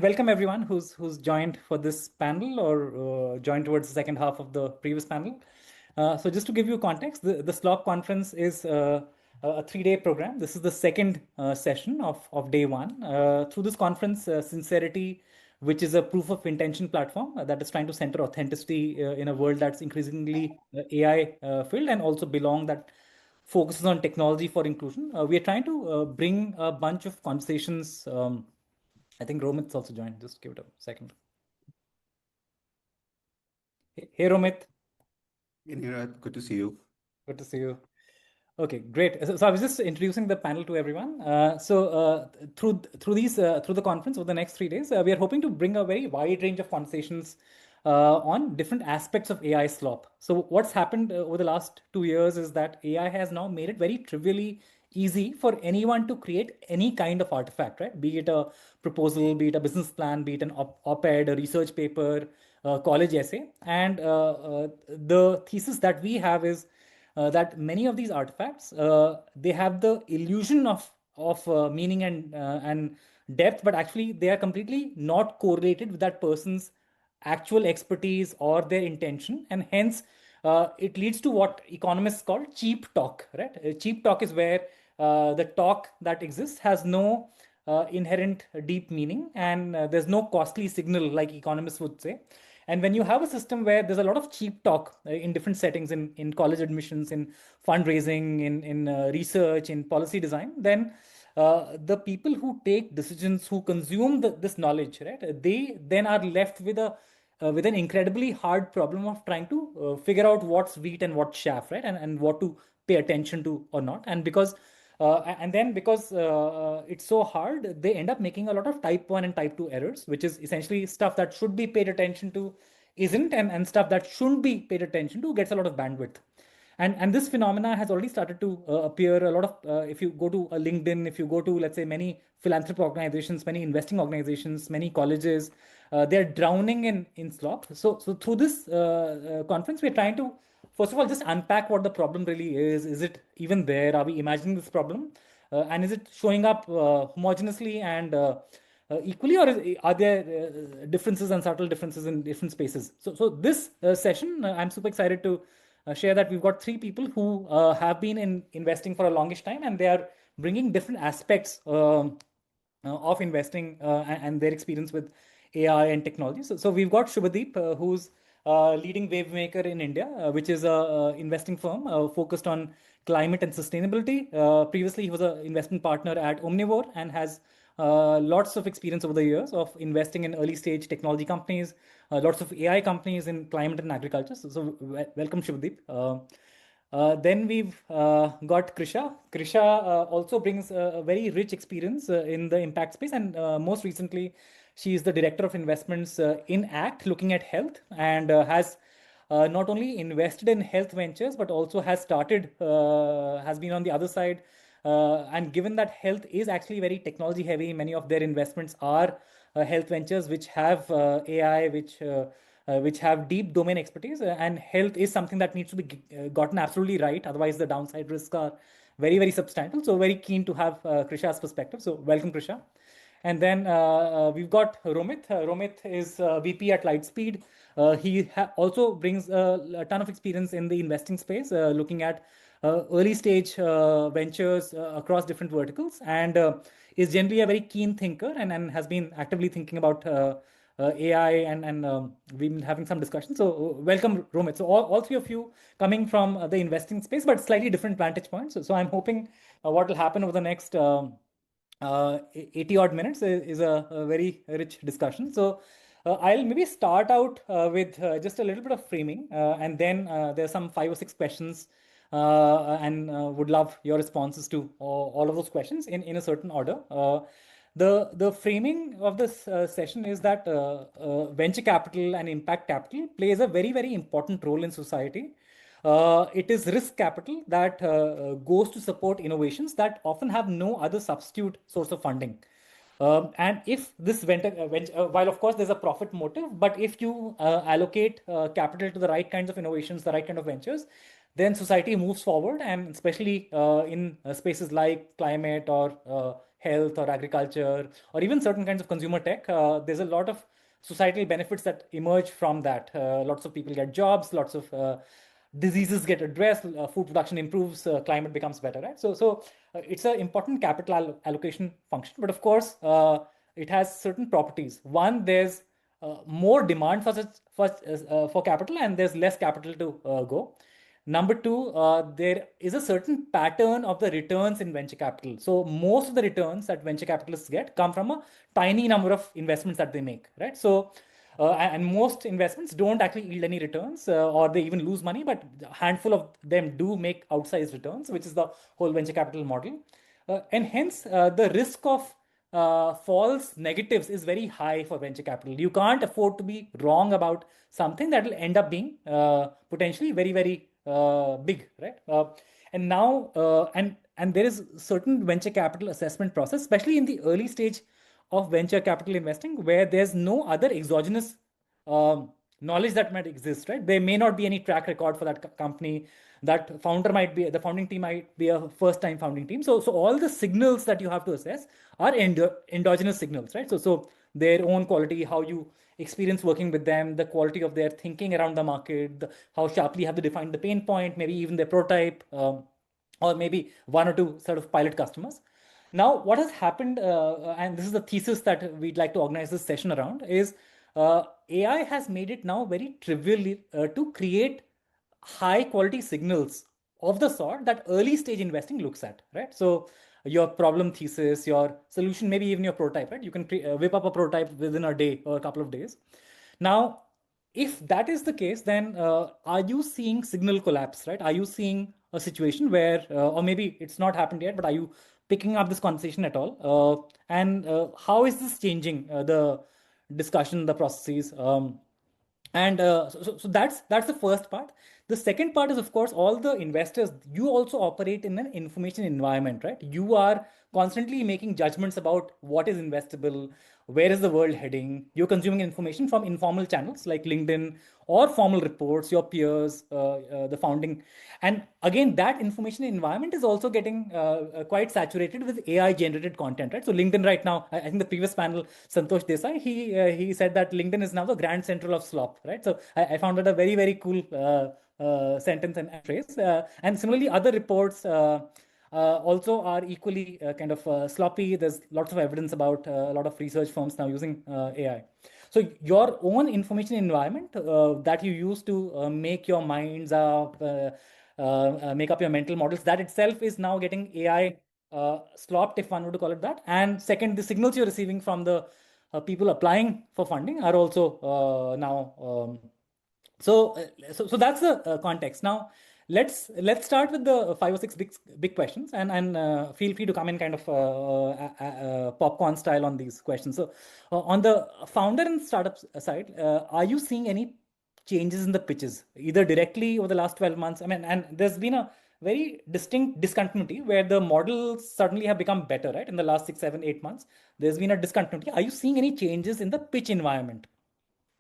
Welcome everyone who's joined for this panel or joined towards the second half of the previous panel. So just to give you context, the Slop Conference is a 3-day program. This is the second session of day one. Through this conference, Sinceriti, which is a proof of intention platform that is trying to center authenticity in a world that's increasingly AI filled, and also Belongg that focuses on technology for inclusion. We are trying to bring a bunch of conversations. I think Romit's also joined. Just give it a second. Hey, Romit. Hey, Neeraj, good to see you. Good to see you. Okay, great. So I was just introducing the panel to everyone. Through the conference over the next 3 days, we are hoping to bring a very wide range of conversations on different aspects of AI slop. So what's happened over the last 2 years is that AI has now made it very trivially easy for anyone to create any kind of artifact, right? Be it a proposal, be it a business plan, be it an op-ed, a research paper, a college essay. And the thesis that we have is that many of these artifacts they have the illusion of meaning and depth, but actually they are completely not correlated with that person's actual expertise or their intention, and hence it leads to what economists call cheap talk. Right? Cheap talk is where the talk that exists has no inherent deep meaning, and there's no costly signal, like economists would say. And when you have a system where there's a lot of cheap talk in different settings, in college admissions, in fundraising, in research, in policy design, then the people who take decisions, who consume this knowledge, right, they then are left with an incredibly hard problem of trying to figure out what's wheat and what's chaff, right, and what to pay attention to or not. And because it's so hard, they end up making a lot of type 1 and type 2 errors, which is essentially stuff that should be paid attention to isn't, and stuff that shouldn't be paid attention to gets a lot of bandwidth. And this phenomena has already started to appear a lot of, if you go to a LinkedIn, if you go to, let's say, many philanthropy organizations, many investing organizations, many colleges, they're drowning in slop. So through this conference, we're trying to, first of all, just unpack what the problem really is. Is it even there? Are we imagining this problem? And is it showing up homogeneously and equally, or are there differences and subtle differences in different spaces? So this session, I'm super excited to share that we've got 3 people who have been in investing for a longish time, and they are bringing different aspects of investing and their experience with AI and technology. So we've got Shubhadeep, who's leading Wavemaker in India, which is a investing firm focused on climate and sustainability. Previously, he was an investment partner at Omnivore and has lots of experience over the years of investing in early stage technology companies, lots of AI companies in climate and agriculture. So welcome, Shubhadeep. Then we've got Krisha. Krisha also brings a very rich experience in the impact space, and most recently, she is the director of investments in ACT, looking at health, and has not only invested in health ventures, but also has been on the other side. And given that health is actually very technology heavy, many of their investments are health ventures which have AI, which have deep domain expertise, and health is something that needs to be gotten absolutely right. Otherwise, the downside risks are very, very substantial. So very keen to have Krisha's perspective. So welcome, Krisha. And then we've got Romit. Romit is VP at Lightspeed. He also brings a ton of experience in the investing space, looking at early stage ventures across different verticals, and is generally a very keen thinker, and has been actively thinking about AI, and we've been having some discussions. So welcome, Romit. So all 3 of you coming from the investing space, but slightly different vantage points. So I'm hoping what will happen over the next 80 odd minutes is a very rich discussion. So I'll maybe start out with just a little bit of framing, and then there's some 5 or 6 questions, and would love your responses to all of those questions in a certain order. The framing of this session is that venture capital and impact capital plays a very, very important role in society. It is risk capital that goes to support innovations that often have no other substitute source of funding. And if this while of course there's a profit motive, but if you allocate capital to the right kinds of innovations, the right kind of ventures, then society moves forward, and especially in spaces like climate or health or agriculture or even certain kinds of consumer tech, there's a lot of societal benefits that emerge from that. Lots of people get jobs, lots of diseases get addressed, food production improves, climate becomes better, right? So it's an important capital allocation function, but of course, it has certain properties. One, there's more demand for capital, and there's less capital to go. Number two, there is a certain pattern of the returns in venture capital. So most of the returns that venture capitalists get come from a tiny number of investments that they make, right? And most investments don't actually yield any returns, or they even lose money, but a handful of them do make outsized returns, which is the whole venture capital model. And hence, the risk of false negatives is very high for venture capital. You can't afford to be wrong about something that will end up being potentially very, very big, right? And there is certain venture capital assessment process, especially in the early stage of venture capital investing, where there's no other exogenous knowledge that might exist, right? There may not be any track record for that company. That founder might be, the founding team might be a first-time founding team. So all the signals that you have to assess are endogenous signals, right? So their own quality, how you experience working with them, the quality of their thinking around the market, how sharply have they defined the pain point, maybe even their prototype, or maybe one or two sort of pilot customers. Now, what has happened, and this is the thesis that we'd like to organize this session around, is AI has made it now very trivial to create high quality signals of the sort that early stage investing looks at, right? So your problem thesis, your solution, maybe even your prototype, right? You can whip up a prototype within a day or a couple of days. Now, if that is the case, then are you seeing signal collapse, right? Are you seeing a situation where, or maybe it's not happened yet, but are you picking up this conversation at all? And how is this changing the discussion, the processes? And so that's the first part. The second part is, of course, all the investors. You also operate in an information environment, right? You are constantly making judgments about what is investable, where is the world heading. You're consuming information from informal channels like LinkedIn or formal reports, your peers, the founding. And again, that information environment is also getting quite saturated with AI generated content, right? So LinkedIn right now, I think the previous panel, Santosh Desai, he said that LinkedIn is now the grand central of slop, right? So I found that a very, very cool sentence and phrase. And similarly, other reports also are equally kind of sloppy. There's lots of evidence about a lot of research firms now using AI. So your own information environment that you use to make your minds up, make up your mental models, that itself is now getting AI slopped, if one were to call it that. And second, the signals you're receiving from the people applying for funding are also now so that's the context. Now let's start with the five or six big questions, and feel free to come in kind of popcorn style on these questions. So on the founder and startup side, are you seeing any changes in the pitches either directly over the last 12 months? I mean, and there's been a very distinct discontinuity where the models suddenly have become better, right? In the last 6, 7, 8 months, there's been a discontinuity. Are you seeing any changes in the pitch environment?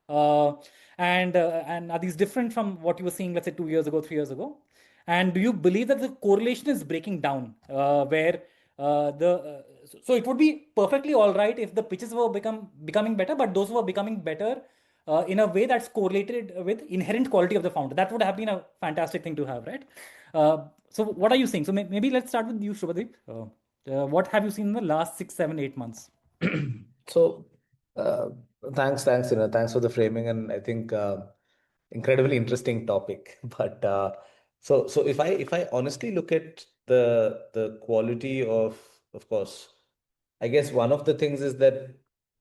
Uh, and are these different from what you were seeing, let's say, 2 years ago, 3 years ago? And do you believe that the correlation is breaking down, where so it would be perfectly all right if the pitches were becoming better, but those were becoming better in a way that's correlated with inherent quality of the founder. That would have been a fantastic thing to have, right? So what are you seeing? So maybe let's start with you, Shubhadeep. What have you seen in the last 6, 7, 8 months? So, uh, thanks for the framing, and I think incredibly interesting topic. But so if I honestly look at the quality of course, I guess one of the things is that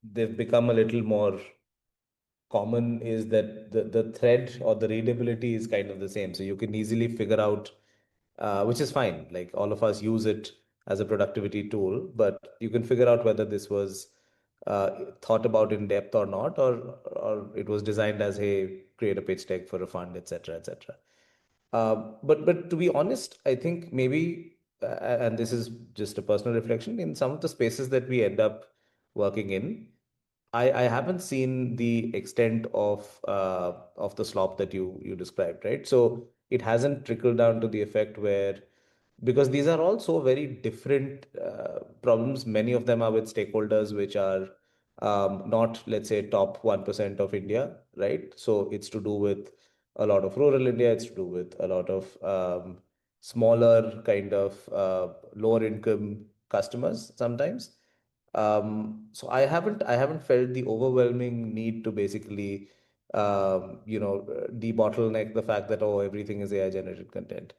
they've become a little more common is that the thread or the readability is kind of the same. So you can easily figure out, which is fine. Like all of us use it as a productivity tool, but you can figure out whether this was thought about in depth or not, or it was designed as, hey, create a pitch deck for a fund, etc., etc. But to be honest, I think maybe, and this is just a personal reflection, in some of the spaces that we end up working in, I haven't seen the extent of the slop that you described, right? So it hasn't trickled down to the effect where because these are all so very different problems. Many of them are with stakeholders which are not, let's say, top 1% of India, right? So it's to do with a lot of rural India, it's to do with a lot of smaller kind of lower income customers sometimes. So I haven't felt the overwhelming need to basically debottleneck the fact that, oh, everything is AI generated content.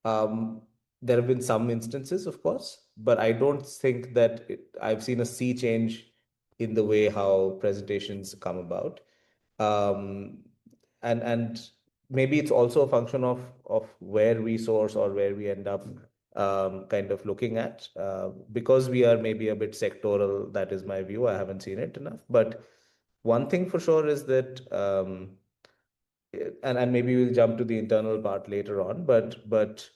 Um, there have been some instances, of course, but I don't think that I've seen a sea change in the way how presentations come about. Um, and maybe it's also a function of where we source or where we end up kind of looking at. Because we are maybe a bit sectoral, that is my view. I haven't seen it enough. But one thing for sure is that and maybe we'll jump to the internal part later on, but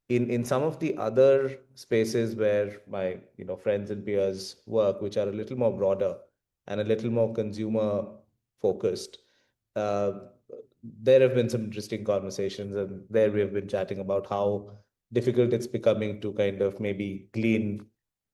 in some of the other spaces where my friends and peers work, which are a little more broader and a little more consumer focused, uh, there have been some interesting conversations, and there we have been chatting about how difficult it's becoming to kind of maybe glean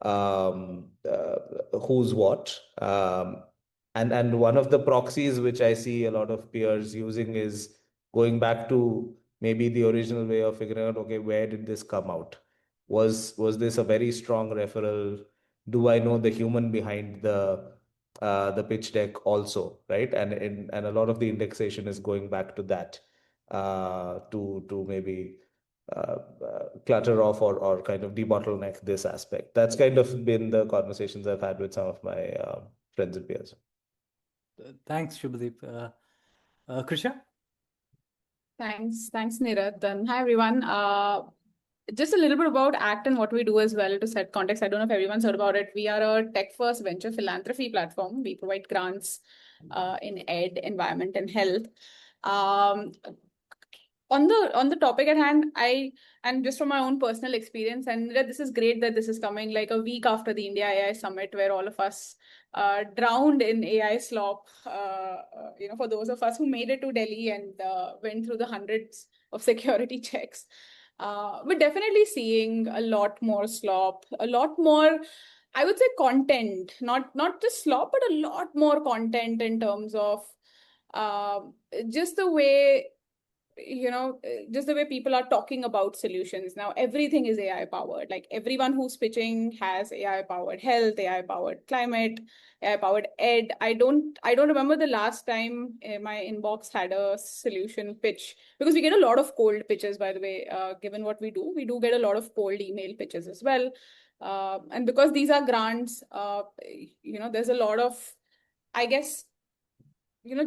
who's what. And one of the proxies which I see a lot of peers using is going back to maybe the original way of figuring out, okay, where did this come out? Was this a very strong referral? Do I know the human behind the pitch deck also, right? And a lot of the indexation is going back to that, to maybe clutter off or kind of debottleneck this aspect. That's kind of been the conversations I've had with some of my friends and peers. Thanks, Shubhadeep. Krisha? Thanks, Nirath. And hi, everyone. Just a little bit about ACT and what we do as well to set context. I don't know if everyone's heard about it. We are a tech-first venture philanthropy platform. We provide grants in ed, environment, and health. On the topic at hand, and just from my own personal experience, and this is great that this is coming like a week after the India AI Summit, where all of us drowned in AI slop. For those of us who made it to Delhi and went through the hundreds of security checks, we're definitely seeing a lot more slop, a lot more, I would say, content, not just slop, but a lot more content in terms of just the way just the way people are talking about solutions. Now everything is AI powered. Like everyone who's pitching has AI powered health, AI powered climate, AI powered ed. I don't remember the last time my inbox had a solution pitch, because we get a lot of cold pitches, by the way. Given what we do get a lot of cold email pitches as well. And because these are grants, there's a lot of, I guess,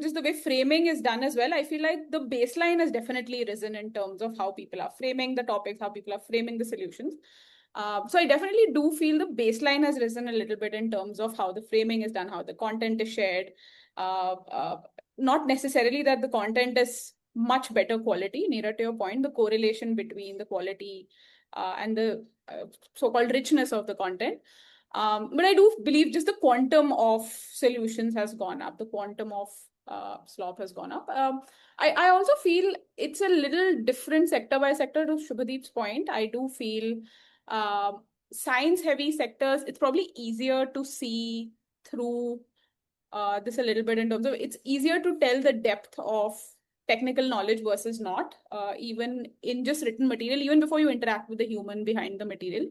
just the way framing is done as well. I feel like the baseline has definitely risen in terms of how people are framing the topics, how people are framing the solutions. So I definitely do feel the baseline has risen a little bit in terms of how the framing is done, how the content is shared. Not necessarily that the content is much better quality. Nearer to your point, the correlation between the quality and the so-called richness of the content. But I do believe just the quantum of solutions has gone up. The quantum of slop has gone up. I also feel it's a little different sector by sector. To Shubhadeep's point, I do feel science-heavy sectors, it's probably easier to see through this a little bit in terms of it's easier to tell the depth of technical knowledge versus not, even in just written material, even before you interact with the human behind the material.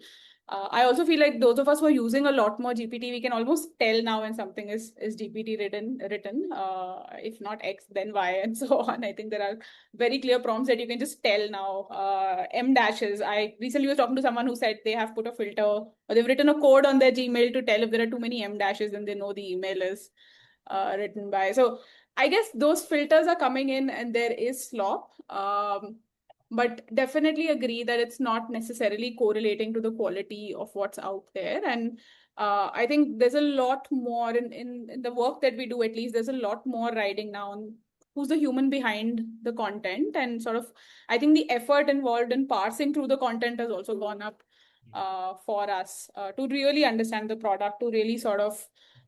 I also feel like those of us who are using a lot more GPT, we can almost tell now when something is GPT written. If not X, then Y, and so on. I think there are very clear prompts that you can just tell now. M dashes. I recently was talking to someone who said they have put a filter, or they've written a code on their Gmail to tell if there are too many M dashes, and they know the email is written by. So I guess those filters are coming in, and there is slop. But definitely agree that it's not necessarily correlating to the quality of what's out there. And I think there's a lot more in the work that we do, at least there's a lot more riding now on who's the human behind the content. And sort of, I think the effort involved in parsing through the content has also gone up for us to really understand the product, to really sort of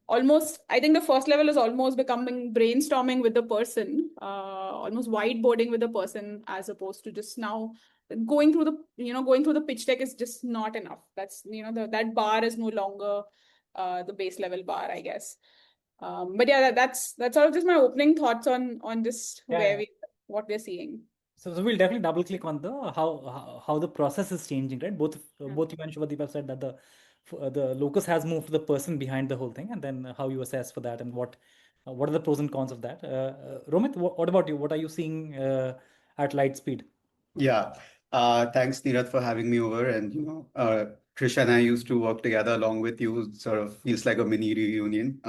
almost, I think the first level is almost becoming brainstorming with the person, almost whiteboarding with the person, as opposed to just now going through the pitch deck is just not enough. That's, that bar is no longer the base level bar, I guess. But yeah, that's sort of just my opening thoughts on just what we're seeing. So we'll definitely double click on the how the process is changing, right? Both you and Shubhadeep have said that the locus has moved to the person behind the whole thing, and then how you assess for that and what are the pros and cons of that. Romit, what about you? What are you seeing at light speed? Yeah. Thanks, Neerath, for having me over. And, Trish and I used to work together along with you. Sort of feels like a mini reunion.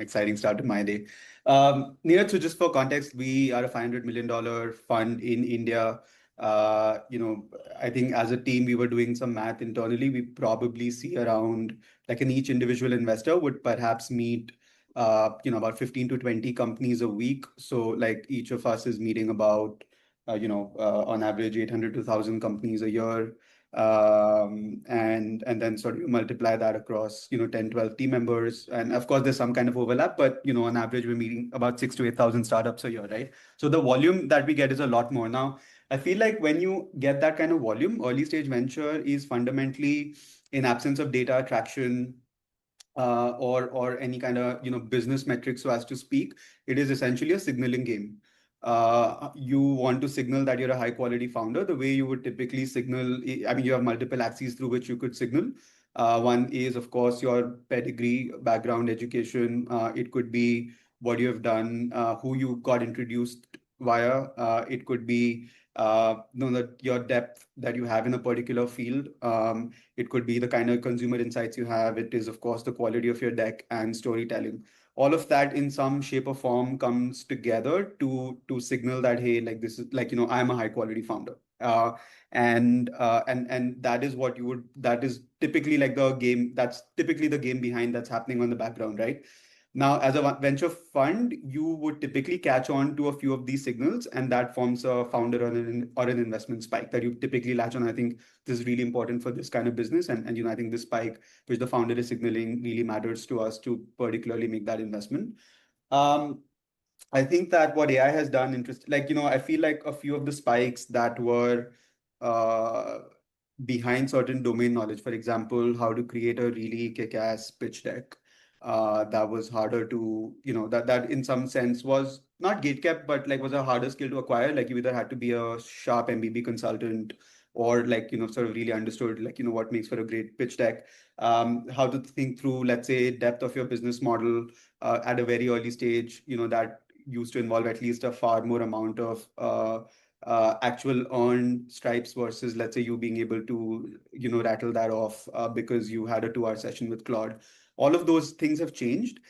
Exciting start to my day. Neerath, so just for context, we are a $500 million fund in India. I think as a team, we were doing some math internally. We probably see around, like, in each individual investor would perhaps meet about 15 to 20 companies a week. So like each of us is meeting about on average 800 to 1,000 companies a year. And then sort of multiply that across 10, 12 team members, and of course there's some kind of overlap, but on average we're meeting about 6 to 8,000 startups a year, right? So the volume that we get is a lot more. Now I feel like when you get that kind of volume, early stage venture is fundamentally, in absence of data traction or any kind of business metrics, so as to speak, it is essentially a signaling game. You want to signal that you're a high quality founder. The way you would typically signal, I mean, you have multiple axes through which you could signal. One is, of course, your pedigree, background, education. It could be what you have done, who you got introduced via. It could be your depth that you have in a particular field. It could be the kind of consumer insights you have. It is, of course, the quality of your deck and storytelling. All of that in some shape or form comes together to signal that, hey, like this is like, I'm a high quality founder. And that is that is typically like the game, that's typically the game behind that's happening on the background, right? Now, as a venture fund, you would typically catch on to a few of these signals, and that forms a founder or an investment spike that you typically latch on. I think this is really important for this kind of business, and I think this spike, which the founder is signaling, really matters to us to particularly make that investment. I think that what AI has done, I feel like a few of the spikes that were uh, behind certain domain knowledge, for example, how to create a really kick-ass pitch deck, that was harder to, that in some sense was not gatekept, but like was a harder skill to acquire. Like you either had to be a sharp MBB consultant or sort of really understood what makes for a great pitch deck. How to think through, let's say, depth of your business model at a very early stage, that used to involve at least a far more amount of actual earned stripes versus, let's say, you being able to rattle that off because you had a 2-hour session with Claude. All of those things have changed.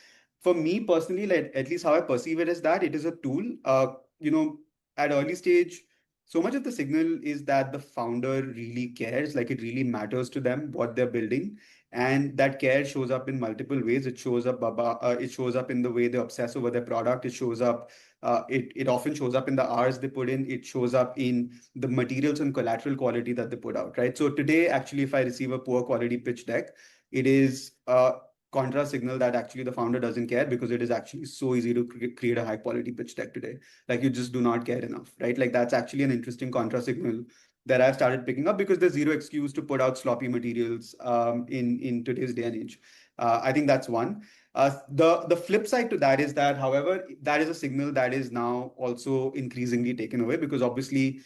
For me personally, like at least how I perceive it is that it is a tool. At early stage, so much of the signal is that the founder really cares, like it really matters to them what they're building, and that care shows up in multiple ways. It shows up, it shows up in the way they obsess over their product. It shows up, it often shows up in the hours they put in. It shows up in the materials and collateral quality that they put out, right? So today, actually, if I receive a poor quality pitch deck, it is a contra signal that actually the founder doesn't care, because it is actually so easy to create a high quality pitch deck today. Like you just do not care enough, right? Like that's actually an interesting contra signal that I've started picking up, because there's zero excuse to put out sloppy materials in today's day and age. I think that's one. The flip side to that is that, however, that is a signal that is now also increasingly taken away, because obviously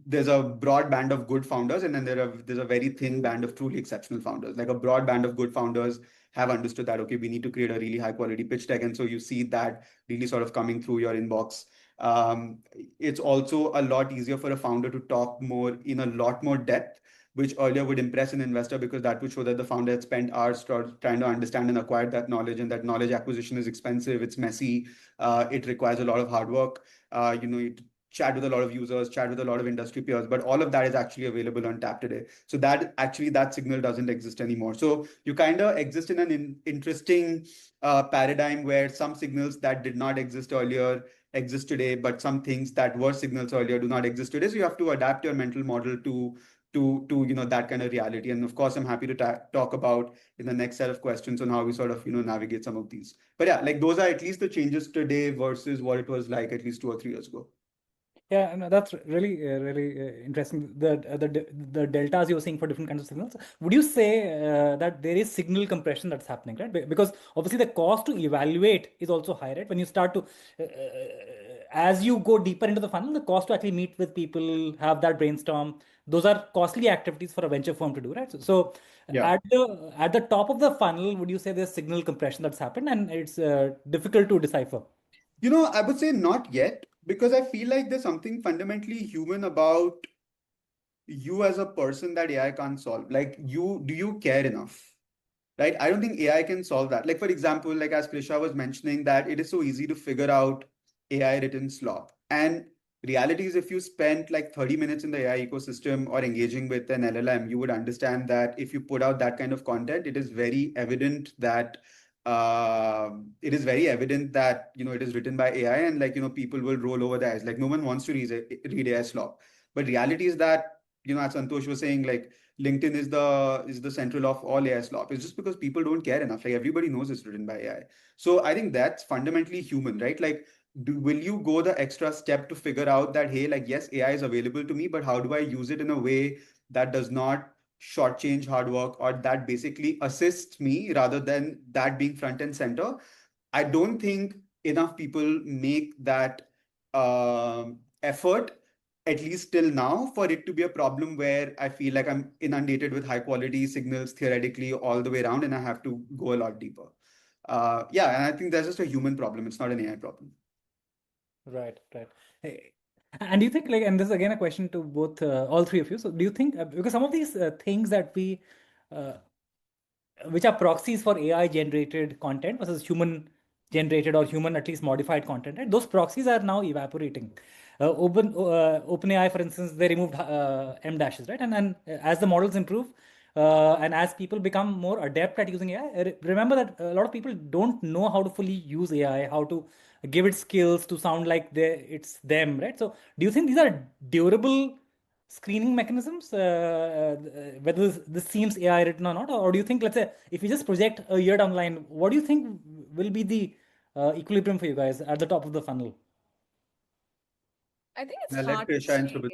there's a broad band of good founders, and then there's a very thin band of truly exceptional founders. Like a broad band of good founders have understood that, okay, we need to create a really high quality pitch deck, and so you see that really sort of coming through your inbox. It's also a lot easier for a founder to talk more in a lot more depth, which earlier would impress an investor, because that would show that the founder had spent hours trying to understand and acquire that knowledge, and that knowledge acquisition is expensive, it's messy, it requires a lot of hard work. You chat with a lot of users, chat with a lot of industry peers, but all of that is actually available on tap today. So that signal doesn't exist anymore. So you kind of exist in an interesting paradigm where some signals that did not exist earlier exist today, but some things that were signals earlier do not exist today. So you have to adapt your mental model to that kind of reality. And of course, I'm happy to talk about in the next set of questions on how we sort of navigate some of these. But yeah, like those are at least the changes today versus what it was like at least 2 or 3 years ago. Yeah, no, that's really interesting. The deltas you're seeing for different kinds of signals. Would you say that there is signal compression that's happening, right? Because obviously the cost to evaluate is also high, right? When you start to, as you go deeper into the funnel, the cost to actually meet with people, have that brainstorm, those are costly activities for a venture firm to do, right? So Yeah. at the top of the funnel, would you say there's signal compression that's happened and it's difficult to decipher? I would say not yet, because I feel like there's something fundamentally human about you as a person that AI can't solve. Like, do you care enough? Right? I don't think AI can solve that. Like, for example, like as Krisha was mentioning, that it is so easy to figure out AI written slop. And reality is, if you spent like 30 minutes in the AI ecosystem or engaging with an LLM, you would understand that if you put out that kind of content, it is very evident that it is written by AI, and like people will roll over their eyes. Like, no one wants to read AI slop. But reality is that, as Santosh was saying, like LinkedIn is the central of all AI slop. It's just because people don't care enough. Like, everybody knows it's written by AI. So I think that's fundamentally human, right? Like, will you go the extra step to figure out that, hey, like, yes, AI is available to me, but how do I use it in a way that does not shortchange hard work, or that basically assists me rather than that being front and center? I don't think enough people make that effort, at least till now, for it to be a problem where I feel like I'm inundated with high quality signals theoretically all the way around, and I have to go a lot deeper. Yeah, and I think that's just a human problem. It's not an AI problem. Right, right. And do you think, like, and this is again a question to both, all three of you. So, do you think, because some of these things that uh, which are proxies for AI generated content versus human generated or human at least modified content, right? Those proxies are now evaporating. OpenAI, for instance, they removed M dashes, right? And as the models improve, and as people become more adept at using AI, remember that a lot of people don't know how to fully use AI, how to give it skills to sound like it's them, right? So, do you think these are durable screening mechanisms, whether this seems AI written or not? Or do you think, let's say, if you just project a year down the line, what do you think will be the equilibrium for you guys at the top of the funnel? I think it's Now let hard to Krisha and say. Shubhit.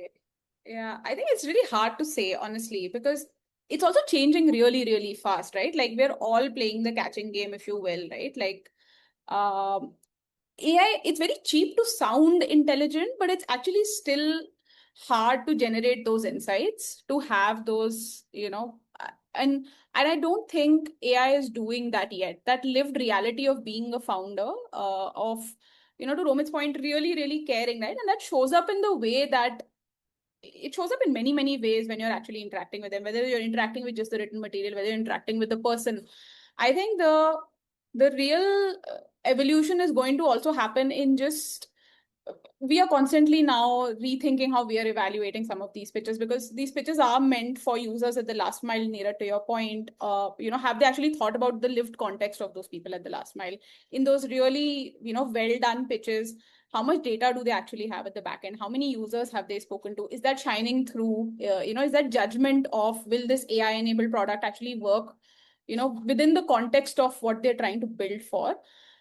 Yeah, I think it's really hard to say, honestly, because it's also changing really, really fast, right? Like, we're all playing the catching game, if you will, right? Like, um, AI, it's very cheap to sound intelligent, but it's actually still hard to generate those insights, to have those, and I don't think AI is doing that yet. That lived reality of being a founder, of, to Romit's point, really, really caring, right? And that shows up in the way that it shows up in many, many ways when you're actually interacting with them, whether you're interacting with just the written material, whether you're interacting with the person. I think the real evolution is going to also happen in just, we are constantly now rethinking how we are evaluating some of these pitches, because these pitches are meant for users at the last mile, nearer to your point. Have they actually thought about the lived context of those people at the last mile in those really, well done pitches? How much data do they actually have at the back end? How many users have they spoken to? Is that shining through? Is that judgment of, will this AI enabled product actually work, within the context of what they're trying to build for?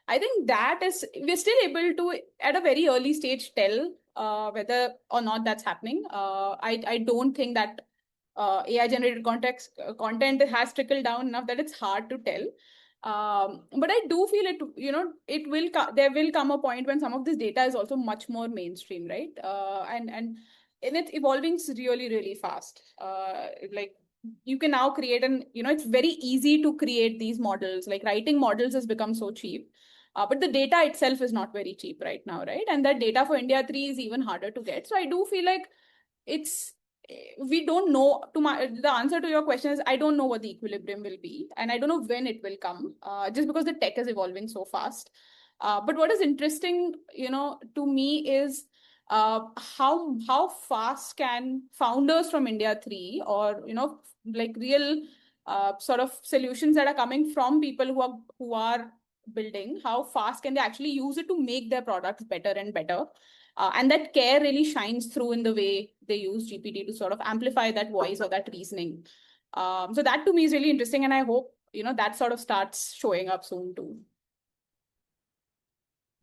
I think that is, we're still able to, at a very early stage, tell whether or not that's happening. I don't think that AI generated content has trickled down enough that it's hard to tell. But I do feel it, there will come a point when some of this data is also much more mainstream, right? And it's evolving really, really fast. Like, you can now create it's very easy to create these models. Like, writing models has become so cheap. But the data itself is not very cheap right now, right? And that data for India 3 is even harder to get. So I do feel like it's, we don't know. The answer to your question is, I don't know what the equilibrium will be, and I don't know when it will come, just because the tech is evolving so fast. But what is interesting, to me is, how fast can founders from India 3, or like real sort of solutions that are coming from people who are building, how fast can they actually use it to make their products better and better? And that care really shines through in the way they use GPT to sort of amplify that voice or that reasoning. So that to me is really interesting, and I hope that sort of starts showing up soon too.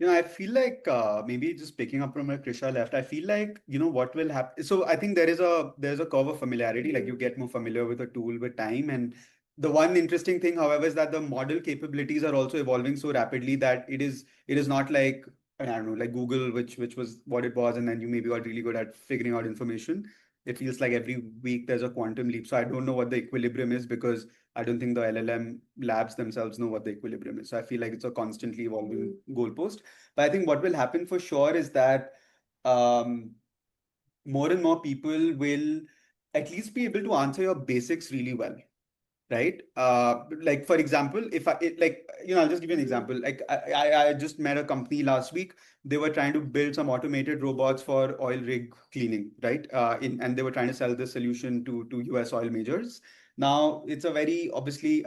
I feel like maybe just picking up from where Krisha left, I feel like, what will happen. So I think there's a curve of familiarity, like you get more familiar with a tool with time. And the one interesting thing, however, is that the model capabilities are also evolving so rapidly that it is not like, I don't know, like Google, which was what it was, and then you maybe got really good at figuring out information. It feels like every week there's a quantum leap. So I don't know what the equilibrium is, because I don't think the LLM labs themselves know what the equilibrium is. So I feel like it's a constantly evolving goalpost. But I think what will happen for sure is that um, more and more people will at least be able to answer your basics really well, right? Like for example, if I'll just give you an example. Like I just met a company last week. They were trying to build some automated robots for oil rig cleaning, right? And they were trying to sell this solution to US oil majors. Now it's a very obviously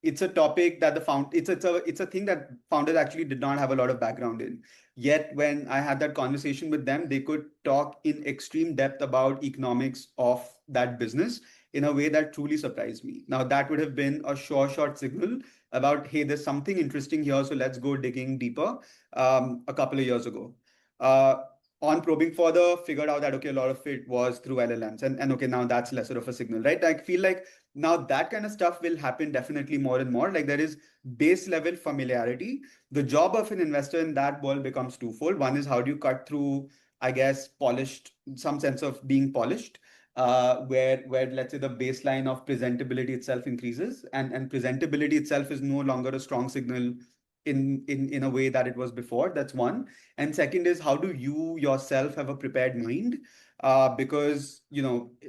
it's a topic that it's a thing that founders actually did not have a lot of background in. Yet when I had that conversation with them, they could talk in extreme depth about economics of that business in a way that truly surprised me. Now that would have been a short signal about, hey, there's something interesting here, so let's go digging deeper. A couple of years ago, uh, on probing further, figured out that okay, a lot of it was through LLMs, and okay, now that's lesser of a signal, right? I feel like now that kind of stuff will happen definitely more and more. Like there is base level familiarity. The job of an investor in that world becomes twofold. One is how do you cut through, I guess, polished, some sense of being polished, where let's say the baseline of presentability itself increases, and presentability itself is no longer a strong signal in a way that it was before. That's one. And second is, how do you yourself have a prepared mind, because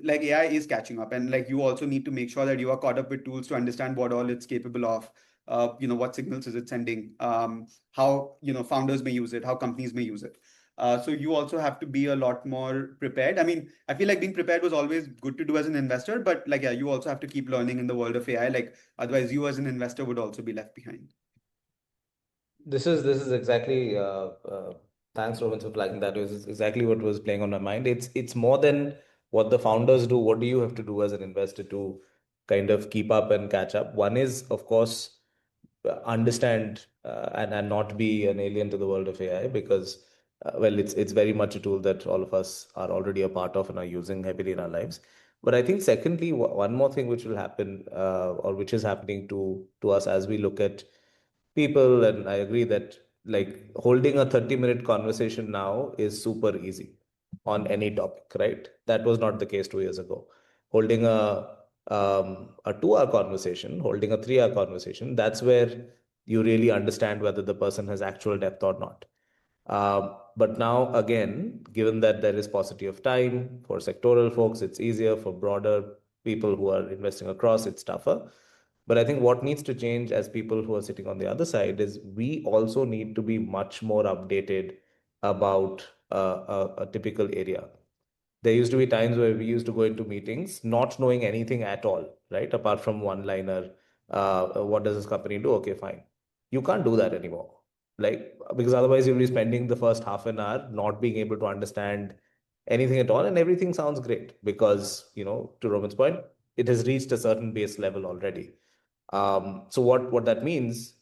like AI is catching up, and like you also need to make sure that you are caught up with tools to understand what all it's capable of. What signals is it sending, how founders may use it, how companies may use it. So you also have to be a lot more prepared. I mean, I feel like being prepared was always good to do as an investor, but like, yeah, you also have to keep learning in the world of AI. Like otherwise you as an investor would also be left behind. This is exactly thanks, Rowan, for flagging that. This is exactly what was playing on my mind. It's more than what the founders do. What do you have to do as an investor to kind of keep up and catch up? One is, of course, understand and not be an alien to the world of AI, because well, it's very much a tool that all of us are already a part of and are using heavily in our lives. But I think secondly, one more thing which will happen, or which is happening to us as we look at people, and I agree that like holding a 30-minute conversation now is super easy on any topic, right? That was not the case 2 years ago. Holding a 2 hour conversation, holding a 3 hour conversation, that's where you really understand whether the person has actual depth or not. But now, again, given that there is paucity of time for sectoral folks, it's easier. For broader people who are investing across, it's tougher. But I think what needs to change as people who are sitting on the other side is we also need to be much more updated about a typical area. There used to be times where we used to go into meetings not knowing anything at all, right? Apart from one liner, what does this company do? Okay, fine. You can't do that anymore. Like, because otherwise you'll be spending the first half an hour not being able to understand anything at all, and everything sounds great because, to Roman's point, it has reached a certain base level already. So what that means,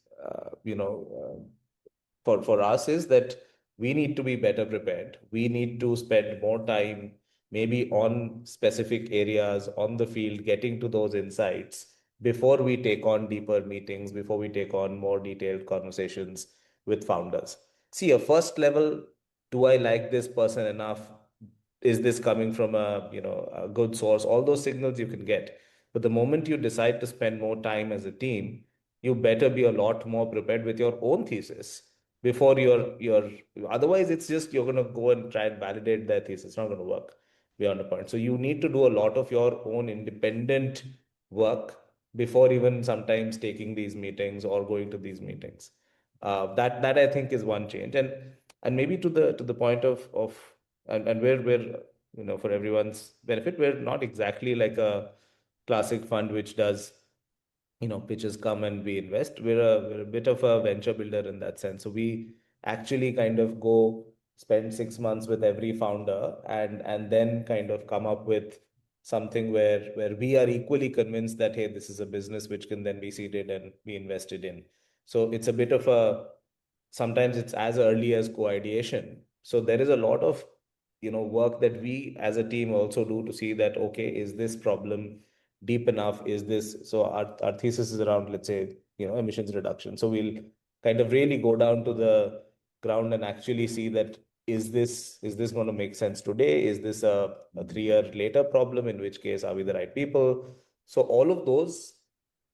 for us is that we need to be better prepared. We need to spend more time maybe on specific areas on the field, getting to those insights before we take on deeper meetings, before we take on more detailed conversations with founders. See, a first level, do I like this person enough? Is this coming from a good source? All those signals you can get. But the moment you decide to spend more time as a team, you better be a lot more prepared with your own thesis before you're otherwise it's just you're going to go and try and validate their thesis. It's not going to work beyond a point. So you need to do a lot of your own independent work before even sometimes taking these meetings or going to these meetings. That I think is one change. And maybe to the point of and we're for everyone's benefit, we're not exactly like a classic fund which does pitches come and we invest. We're a bit of a venture builder in that sense. So we actually kind of go spend 6 months with every founder and then kind of come up with something where we are equally convinced that, hey, this is a business which can then be seeded and be invested in. So it's a bit of sometimes it's as early as co-ideation. So there is a lot of, work that we as a team also do to see that, okay, is this problem deep enough? Is this, so our thesis is around, let's say, emissions reduction. So we'll kind of really go down to the ground and actually see that, is this going to make sense today? Is this a 3 year later problem? In which case, are we the right people? So all of those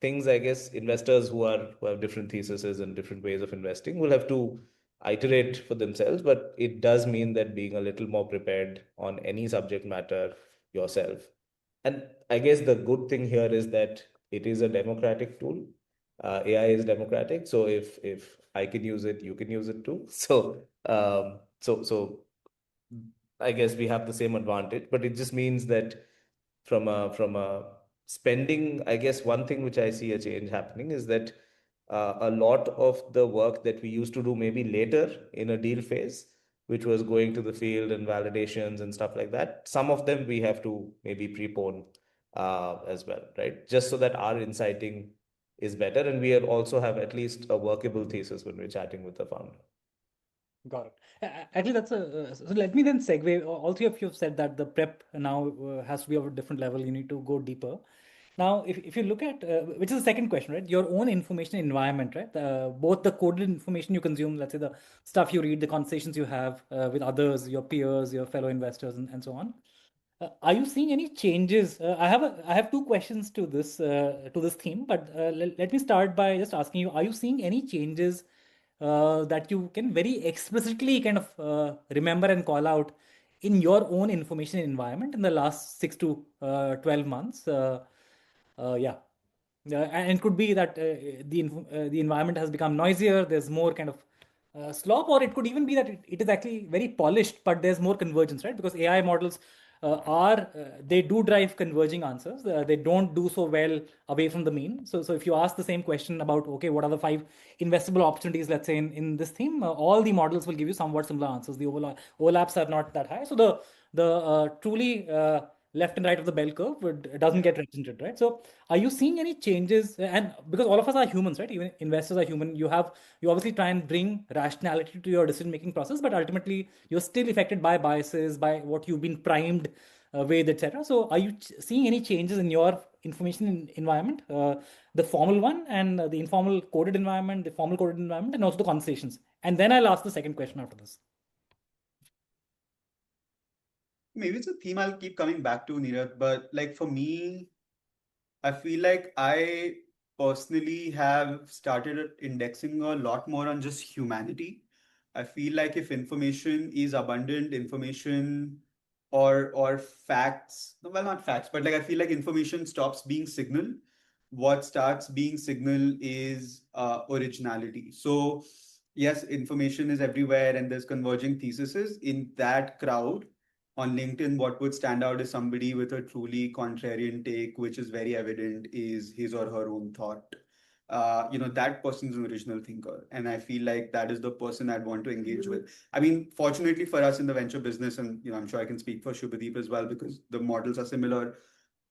things, I guess, investors who have different theses and different ways of investing will have to iterate for themselves. But it does mean that being a little more prepared on any subject matter yourself. And I guess the good thing here is that it is a democratic tool. AI is democratic, so if I can use it, you can use it too. So I guess we have the same advantage, but it just means that from a spending, I guess one thing which I see a change happening is that a lot of the work that we used to do maybe later in a deal phase, which was going to the field and validations and stuff like that, some of them we have to maybe prepone as well, right? Just so that our insighting is better and we also have at least a workable thesis when we're chatting with the founder. Got it. Actually, that's so let me then segue. All three of you have said that the prep now has to be of a different level. You need to go deeper. Now, if you look at, which is the second question, right? Your own information environment, right? Both the coded information you consume, let's say the stuff you read, the conversations you have with others, your peers, your fellow investors, and so on. Are you seeing any changes? I have two questions to this theme, but let me start by just asking you: are you seeing any changes that you can very explicitly kind of remember and call out in your own information environment in the last 6 to 12 months? Yeah. And it could be that the environment has become noisier. There's more kind of slop, or it could even be that it is actually very polished, but there's more convergence, right? Because AI models they do drive converging answers. They don't do so well away from the mean. So if you ask the same question about, okay, what are the 5 investable opportunities, let's say in this theme, all the models will give you somewhat similar answers. The overlaps are not that high. So the truly left and right of the bell curve doesn't get represented, right? So are you seeing any changes? And because all of us are humans, right? Even investors are human. You obviously try and bring rationality to your decision making process, but ultimately you're still affected by biases, by what you've been primed with, etc. So are you seeing any changes in your information environment, the formal one and the informal coded environment, the formal coded environment, and also the conversations? And then I'll ask the second question after this. Maybe it's a theme I'll keep coming back to, Neeraj, but like for me, I feel like I personally have started indexing a lot more on just humanity. I feel like if information is abundant, information or facts, no, well, not facts, but like I feel like information stops being signal. What starts being signal is originality. So yes, information is everywhere and there's converging theses. In that crowd, on LinkedIn, what would stand out is somebody with a truly contrarian take, which is very evident, is his or her own thought. That person's an original thinker. And I feel like that is the person I'd want to engage with. I mean, fortunately for us in the venture business, and I'm sure I can speak for Shubhadeep as well, because the models are similar.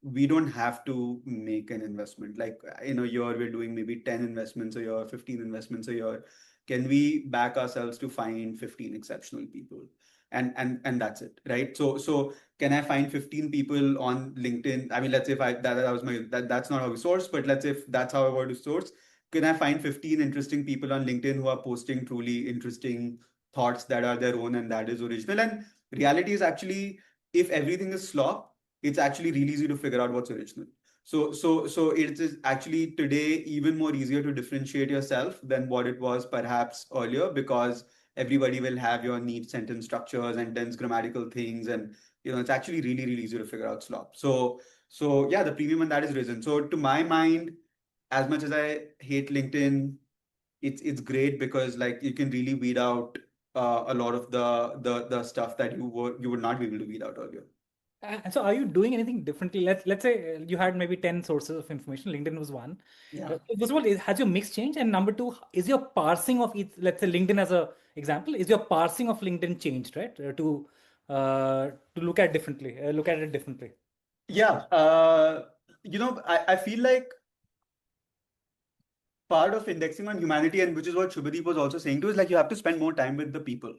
We don't have to make an investment. Like in a year, we're doing maybe 10 investments a year, 15 investments a year. Can we back ourselves to find 15 exceptional people? And that's it, right? So can I find 15 people on LinkedIn? I mean, let's say if that was that's not how we source, but let's say if that's how I were to source, can I find 15 interesting people on LinkedIn who are posting truly interesting thoughts that are their own and that is original? And reality is actually, if everything is slop, it's actually really easy to figure out what's original. So it is actually today even more easier to differentiate yourself than what it was perhaps earlier, because everybody will have your neat sentence structures and dense grammatical things, and it's actually really really easy to figure out slop. So yeah, the premium on that is risen. So to my mind, as much as I hate LinkedIn, it's great because like you can really weed out a lot of the stuff that you would not be able to weed out earlier. And so are you doing anything differently? Let's say you had maybe 10 sources of information. LinkedIn was one. Yeah. First of all, has your mix changed? And number two, is your parsing of each, let's say LinkedIn as a example, is your parsing of LinkedIn changed, right? To look at it differently. Yeah. I feel like part of indexing on humanity, and which is what Shubhadeep was also saying too, is like you have to spend more time with the people.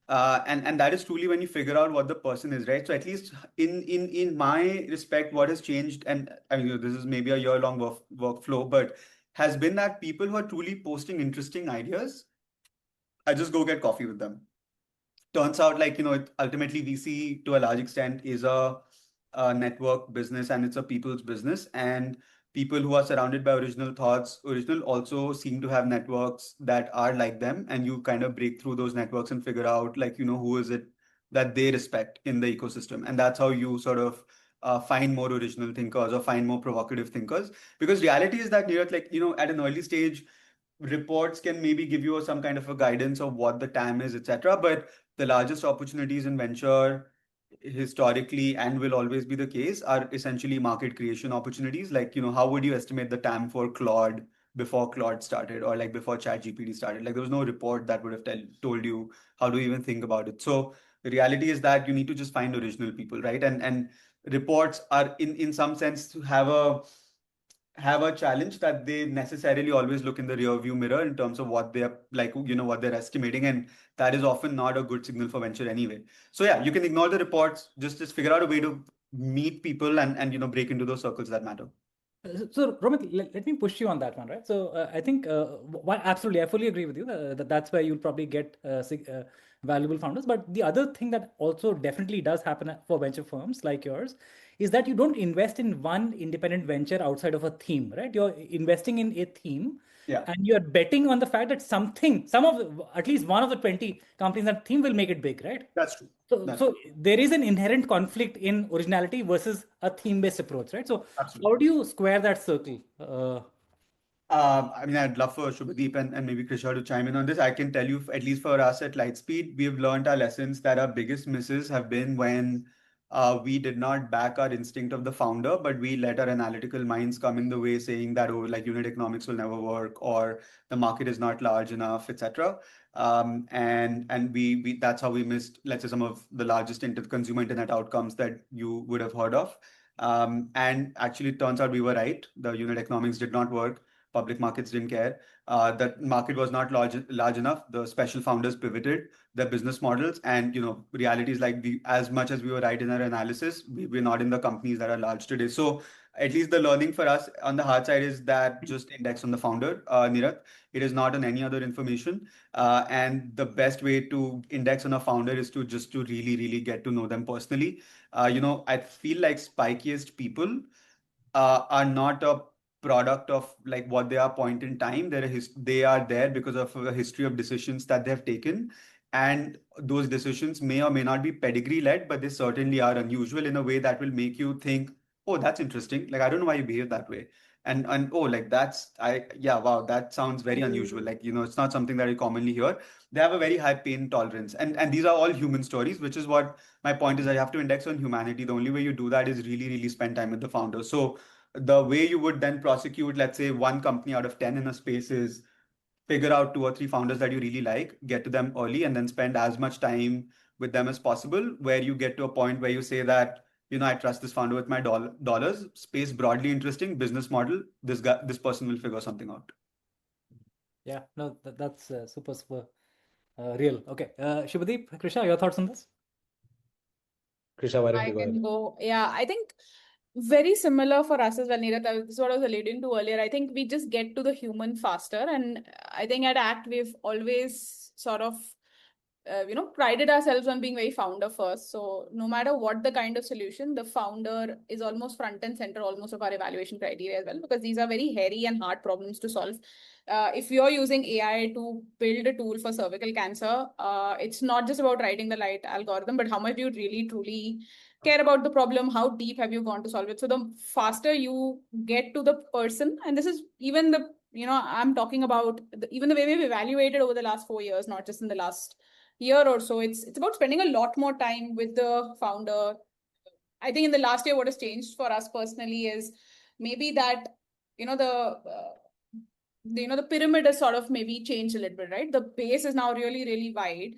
And that is truly when you figure out what the person is, right? So at least in my respect, what has changed, and I mean, this is maybe a year-long workflow, but has been that people who are truly posting interesting ideas, I just go get coffee with them. Turns out, like, ultimately VC to a large extent is a network business, and it's a people's business. And people who are surrounded by original thoughts, original also seem to have networks that are like them. And you kind of break through those networks and figure out, like, who is it that they respect in the ecosystem. And that's how you sort of find more original thinkers or find more provocative thinkers. Because reality is that, like, at an early stage, reports can maybe give you some kind of a guidance of what the TAM is, etc. But the largest opportunities in venture historically and will always be the case are essentially market creation opportunities. Like, how would you estimate the TAM for Claude before Claude started, or like before ChatGPT started? Like, there was no report that would have told you how to even think about it. So the reality is that you need to just find original people, right? And reports are in some sense to have a challenge that they necessarily always look in the rear view mirror in terms of what they're like, what they're estimating. And that is often not a good signal for venture anyway. So yeah, you can ignore the reports, just figure out a way to meet people and break into those circles that matter. So, Romit, let me push you on that one, right? So, I think, absolutely, I fully agree with you that's where you'll probably get valuable founders. But the other thing that also definitely does happen for venture firms like yours is that you don't invest in one independent venture outside of a theme, right? You're investing in a theme. Yeah. And you're betting on the fact that at least one of the 20 companies that theme will make it big, right? That's true. So there is an inherent conflict in originality versus a theme-based approach, right? So Absolutely. how do you square that circle? I mean, I'd love for Shubhadeep and maybe Krisha to chime in on this. I can tell you, at least for us at Lightspeed, we've learned our lessons that our biggest misses have been when we did not back our instinct of the founder, but we let our analytical minds come in the way, saying that, oh, like unit economics will never work, or the market is not large enough, etc. And we that's how we missed, let's say, some of the largest consumer internet outcomes that you would have heard of. And actually, it turns out we were right. The unit economics did not work. Public markets didn't care. That market was not large enough. The special founders pivoted their business models, and reality is like as much as we were right in our analysis, we're not in the companies that are large today. So at least the learning for us on the hard side is that just index on the founder, Nirath. It is not on any other information. And the best way to index on a founder is to really, really get to know them personally. I feel like spikiest people are not a product of like what they are point in time. They are there because of a history of decisions that they have taken. And those decisions may or may not be pedigree led, but they certainly are unusual in a way that will make you think, oh, that's interesting. Like, I don't know why you behave that way. And oh, like yeah, wow, that sounds very unusual. Like, it's not something that I commonly hear. They have a very high pain tolerance. And these are all human stories, which is what my point is. I have to index on humanity. The only way you do that is really, really spend time with the founder. So the way you would then prosecute, let's say, one company out of 10 in a space is figure out 2 or 3 founders that you really like, get to them early, and then spend as much time with them as possible, where you get to a point where you say that, I trust this founder with my dollars, space broadly interesting, business model, this person will figure something out. Yeah, no, that's super real. Okay. Shubhadeep, Krisha, your thoughts on this? Krisha, why don't I you go can ahead? go. Yeah, I think very similar for us as well, Neerath. This is what I was alluding to earlier. I think we just get to the human faster. And I think at ACT, we've always sort of prided ourselves on being very founder first. So no matter what the kind of solution, the founder is almost front and center, almost of our evaluation criteria as well, because these are very hairy and hard problems to solve. If you're using AI to build a tool for cervical cancer, it's not just about writing the right algorithm, but how much do you really truly care about the problem? How deep have you gone to solve it? So the faster you get to the person, and this is even I'm talking about even the way we've evaluated over the last 4 years, not just in the last year or so. It's about spending a lot more time with the founder. I think in the last year, what has changed for us personally is maybe that the pyramid has sort of maybe changed a little bit, right? The base is now really, really wide,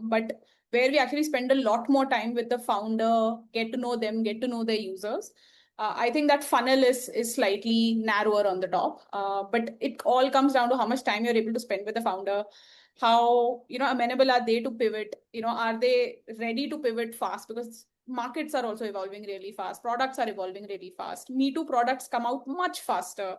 but where we actually spend a lot more time with the founder, get to know them, get to know their users. I think that funnel is slightly narrower on the top, but it all comes down to how much time you're able to spend with the founder, how amenable are they to pivot, are they ready to pivot fast, because markets are also evolving really fast, products are evolving really fast. Me Too products come out much faster.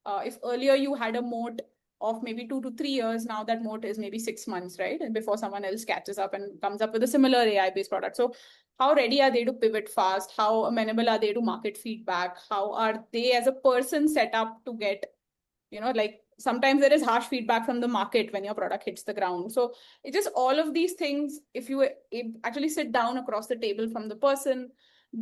If earlier you had a moat of maybe 2 to 3 years, now that moat is maybe 6 months, right? And before someone else catches up and comes up with a similar AI-based product. So how ready are they to pivot fast? How amenable are they to market feedback? How are they as a person set up to get, like sometimes there is harsh feedback from the market when your product hits the ground. So it's just all of these things. If you actually sit down across the table from the person,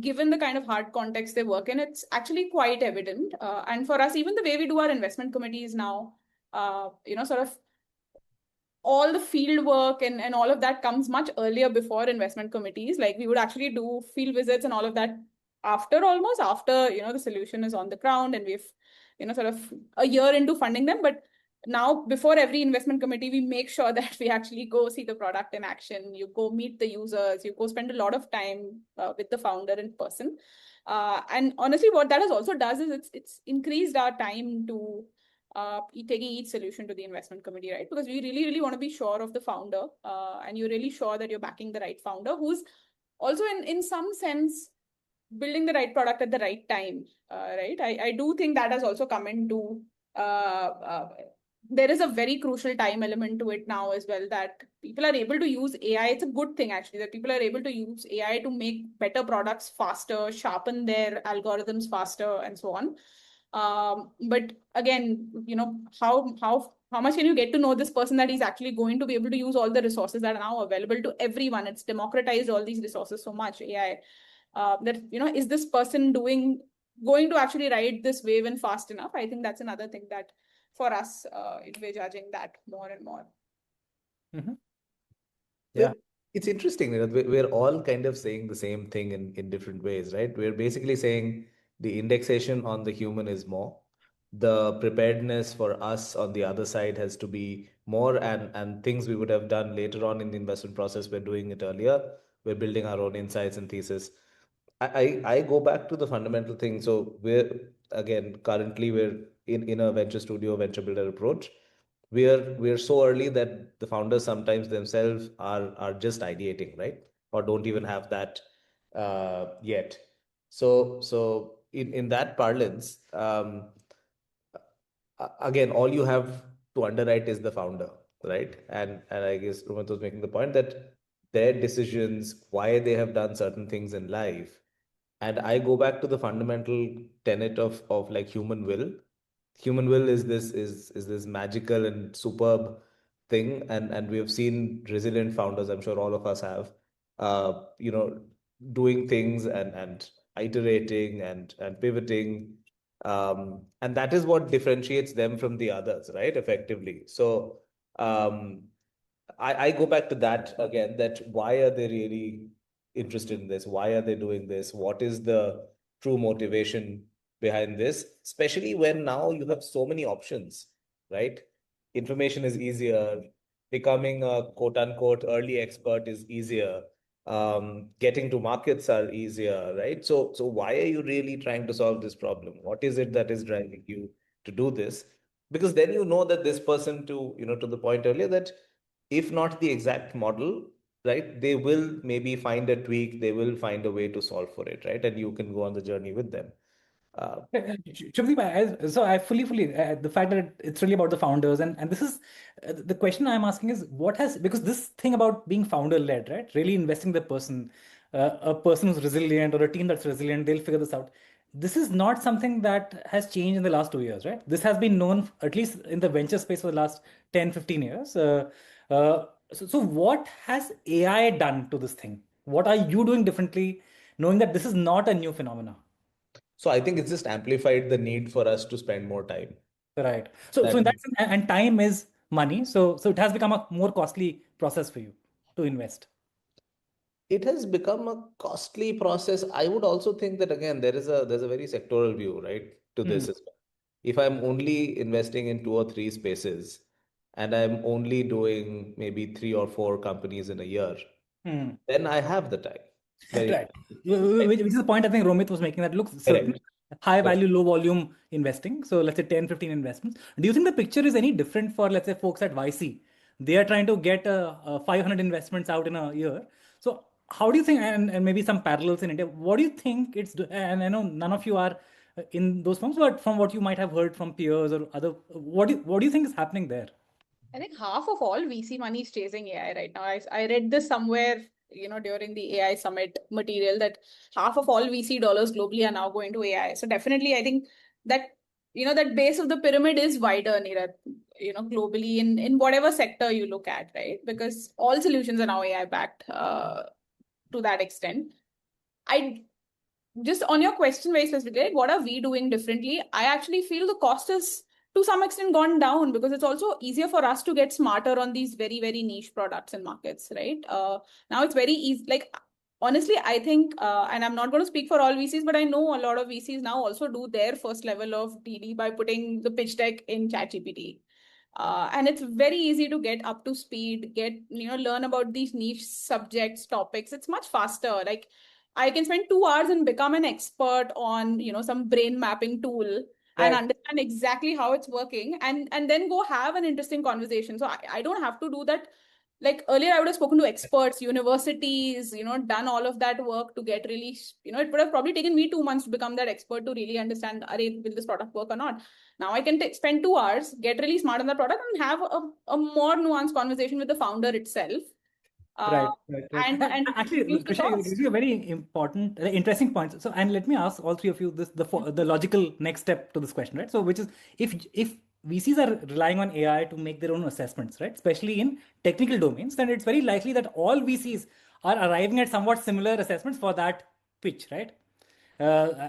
given the kind of hard context they work in, it's actually quite evident. And for us, even the way we do our investment committees now, sort of all the field work and all of that comes much earlier before investment committees. Like we would actually do field visits and all of that after the solution is on the ground and we've sort of a year into funding them. But now before every investment committee, we make sure that we actually go see the product in action. You go meet the users, you go spend a lot of time with the founder in person. And honestly, what that has also does is it's increased our time to taking each solution to the investment committee, right? Because we really, really want to be sure of the founder, and you're really sure that you're backing the right founder who's also in some sense building the right product at the right time, right? I do think that has also come into there is a very crucial time element to it now as well, that people are able to use AI. It's a good thing actually that people are able to use AI to make better products faster, sharpen their algorithms faster, and so on. But again, how much can you get to know this person that he's actually going to be able to use all the resources that are now available to everyone? It's democratized all these resources so much, AI, that is this person going to actually ride this wave and fast enough? I think that's another thing that for us, we're judging that more and more. Yeah. It's interesting, we're all kind of saying the same thing in different ways, right? We're basically saying the indexation on the human is more. The preparedness for us on the other side has to be more, and things we would have done later on in the investment process, we're doing it earlier. We're building our own insights and thesis. I go back to the fundamental thing. So currently we're in a venture studio, venture builder approach. We're so early that the founders sometimes themselves are just ideating, right? Or don't even have that yet. So in that parlance, again, all you have to underwrite is the founder, right? And I guess Rohit was making the point that their decisions, why they have done certain things in life. And I go back to the fundamental tenet of like human will. Human will is this magical and superb thing, and we have seen resilient founders, I'm sure all of us have, doing things and iterating and pivoting, and that is what differentiates them from the others, right? Effectively. So I go back to that again, that why are they really interested in this? Why are they doing this? What is the true motivation behind this? Especially when now you have so many options, right? Information is easier. Becoming a quote unquote early expert is easier. Getting to markets are easier, right? So why are you really trying to solve this problem? What is it that is driving you to do this? Because then you know that this person, to the point earlier, that if not the exact model, right, they will maybe find a tweak, they will find a way to solve for it, right? And you can go on the journey with them. Shubhdeep, so I fully the fact that it's really about the founders, and this is the question I'm asking is because this thing about being founder led, right? Really investing the person, a person who's resilient or a team that's resilient, they'll figure this out. This is not something that has changed in the last 2 years, right? This has been known, at least in the venture space, for the last 10, 15 years. So what has AI done to this thing? What are you doing differently, knowing that this is not a new phenomenon? So I think it's just amplified the need for us to spend more time. Right. So in that sense, and time is money. So it has become a more costly process for you to invest. It has become a costly process. I would also think that again, there's a very sectoral view, right, to this as well. If I'm only investing in 2 or 3 spaces and I'm only doing maybe 3 or 4 companies in a year, then I have the time. Very Right. Which is the point I think Romit was making, that looks certain correct. high value, low volume investing. So let's say 10, 15 investments. Do you think the picture is any different for, let's say, folks at YC? They are trying to get 500 investments out in a year. So how do you think, and maybe some parallels in India, what do you think and I know none of you are in those firms, but from what you might have heard from peers or other, what do you think is happening there? I think half of all VC money is chasing AI right now. I read this somewhere, during the AI summit material, that half of all VC dollars globally are now going to AI. So definitely, I think that, that base of the pyramid is wider, Neeraj, globally in whatever sector you look at, right? Because all solutions are now AI backed to that extent. I just on your question very specifically, like, what are we doing differently? I actually feel the cost is to some extent gone down because it's also easier for us to get smarter on these very, very niche products and markets, right? Now it's very easy. Like, honestly, I think, and I'm not going to speak for all VCs, but I know a lot of VCs now also do their first level of DD by putting the pitch deck in ChatGPT. And it's very easy to get up to speed, learn about these niche subjects, topics. It's much faster. Like, I can spend 2 hours and become an expert on, some brain mapping tool and Right. understand exactly how it's working, and then go have an interesting conversation. So I don't have to do that. Like earlier, I would have spoken to experts, universities, done all of that work to get really, it would have probably taken me 2 months to become that expert to really understand, will this product work or not? Now I can spend 2 hours, get really smart on the product, and have a more nuanced conversation with the founder itself. Right. And Actually, reduce the Krishna, you cost. raised a very important, interesting point. So, and let me ask all three of you the logical next step to this question, right? So, which is if VCs are relying on AI to make their own assessments, right, especially in technical domains, then it's very likely that all VCs are arriving at somewhat similar assessments for that pitch, right? Uh,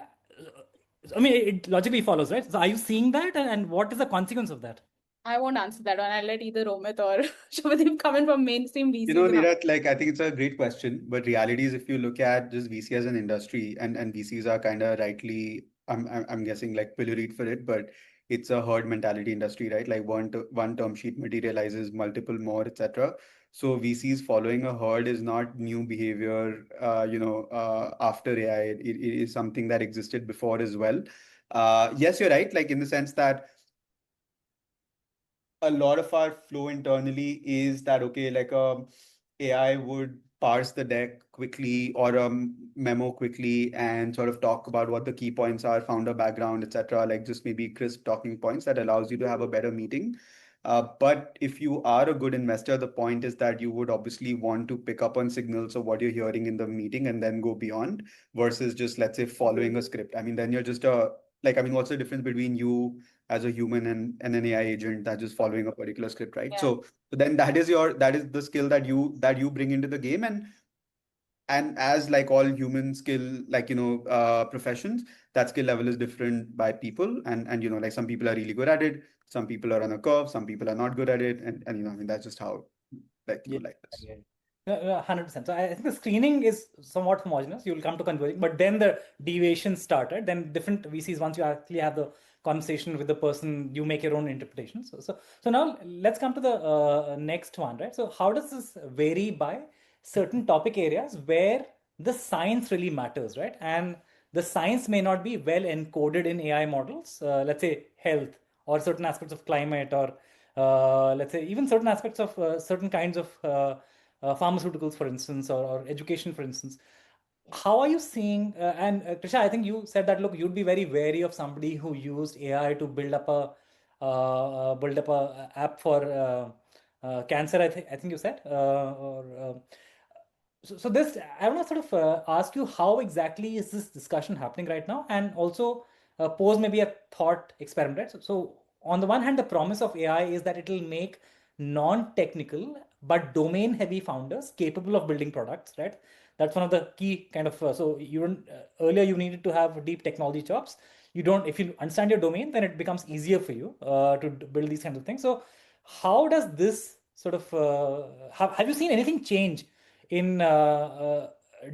I mean, it logically follows, right? So, are you seeing that, and what is the consequence of that? I won't answer that one. I'll let either Romit or Shubhadeep come in from mainstream VCs. Neeraj, like I think it's a great question, but reality is if you look at just VC as an industry, and VCs are kind of rightly, I'm guessing like pilloried for it, but it's a herd mentality industry, right? Like one term sheet materializes multiple more, etc. So VCs following a herd is not new behavior, after AI. It is something that existed before as well. Yes, you're right. Like in the sense that a lot of our flow internally is that okay, like AI would parse the deck quickly or a memo quickly and sort of talk about what the key points are, founder background, etc. Like just maybe crisp talking points that allows you to have a better meeting. But if you are a good investor, the point is that you would obviously want to pick up on signals of what you're hearing in the meeting and then go beyond versus just, let's say, following a script. I mean, then you're just what's the difference between you as a human and an AI agent that's just following a particular script, right? Yeah. So then that is the skill that you bring into the game, and as like all human skill, like professions, that skill level is different by people, and like some people are really good at it, some people are on a curve, some people are not good at it, and I mean that's just how like this. Yeah. 100%. So I think the screening is somewhat homogeneous. You'll come to converging, but then the deviations started. Then different VCs, once you actually have the conversation with the person, you make your own interpretation. So now let's come to the next one, right? So how does this vary by certain topic areas where the science really matters, right? And the science may not be well encoded in AI models. Let's say health or certain aspects of climate, or let's say even certain aspects of certain kinds of pharmaceuticals, for instance, or education, for instance. How are you seeing, and Krisha, I think you said that, look, you'd be very wary of somebody who used AI to build up a app for cancer, I think you said, so this, I want to sort of ask you, how exactly is this discussion happening right now? And also pose maybe a thought experiment, right? So on the one hand, the promise of AI is that it will make non-technical but domain-heavy founders capable of building products, right? That's one of the key kind of, so you don't, earlier you needed to have deep technology chops. You don't, if you understand your domain, then it becomes easier for you to build these kinds of things. So how does this sort of, have you seen anything change in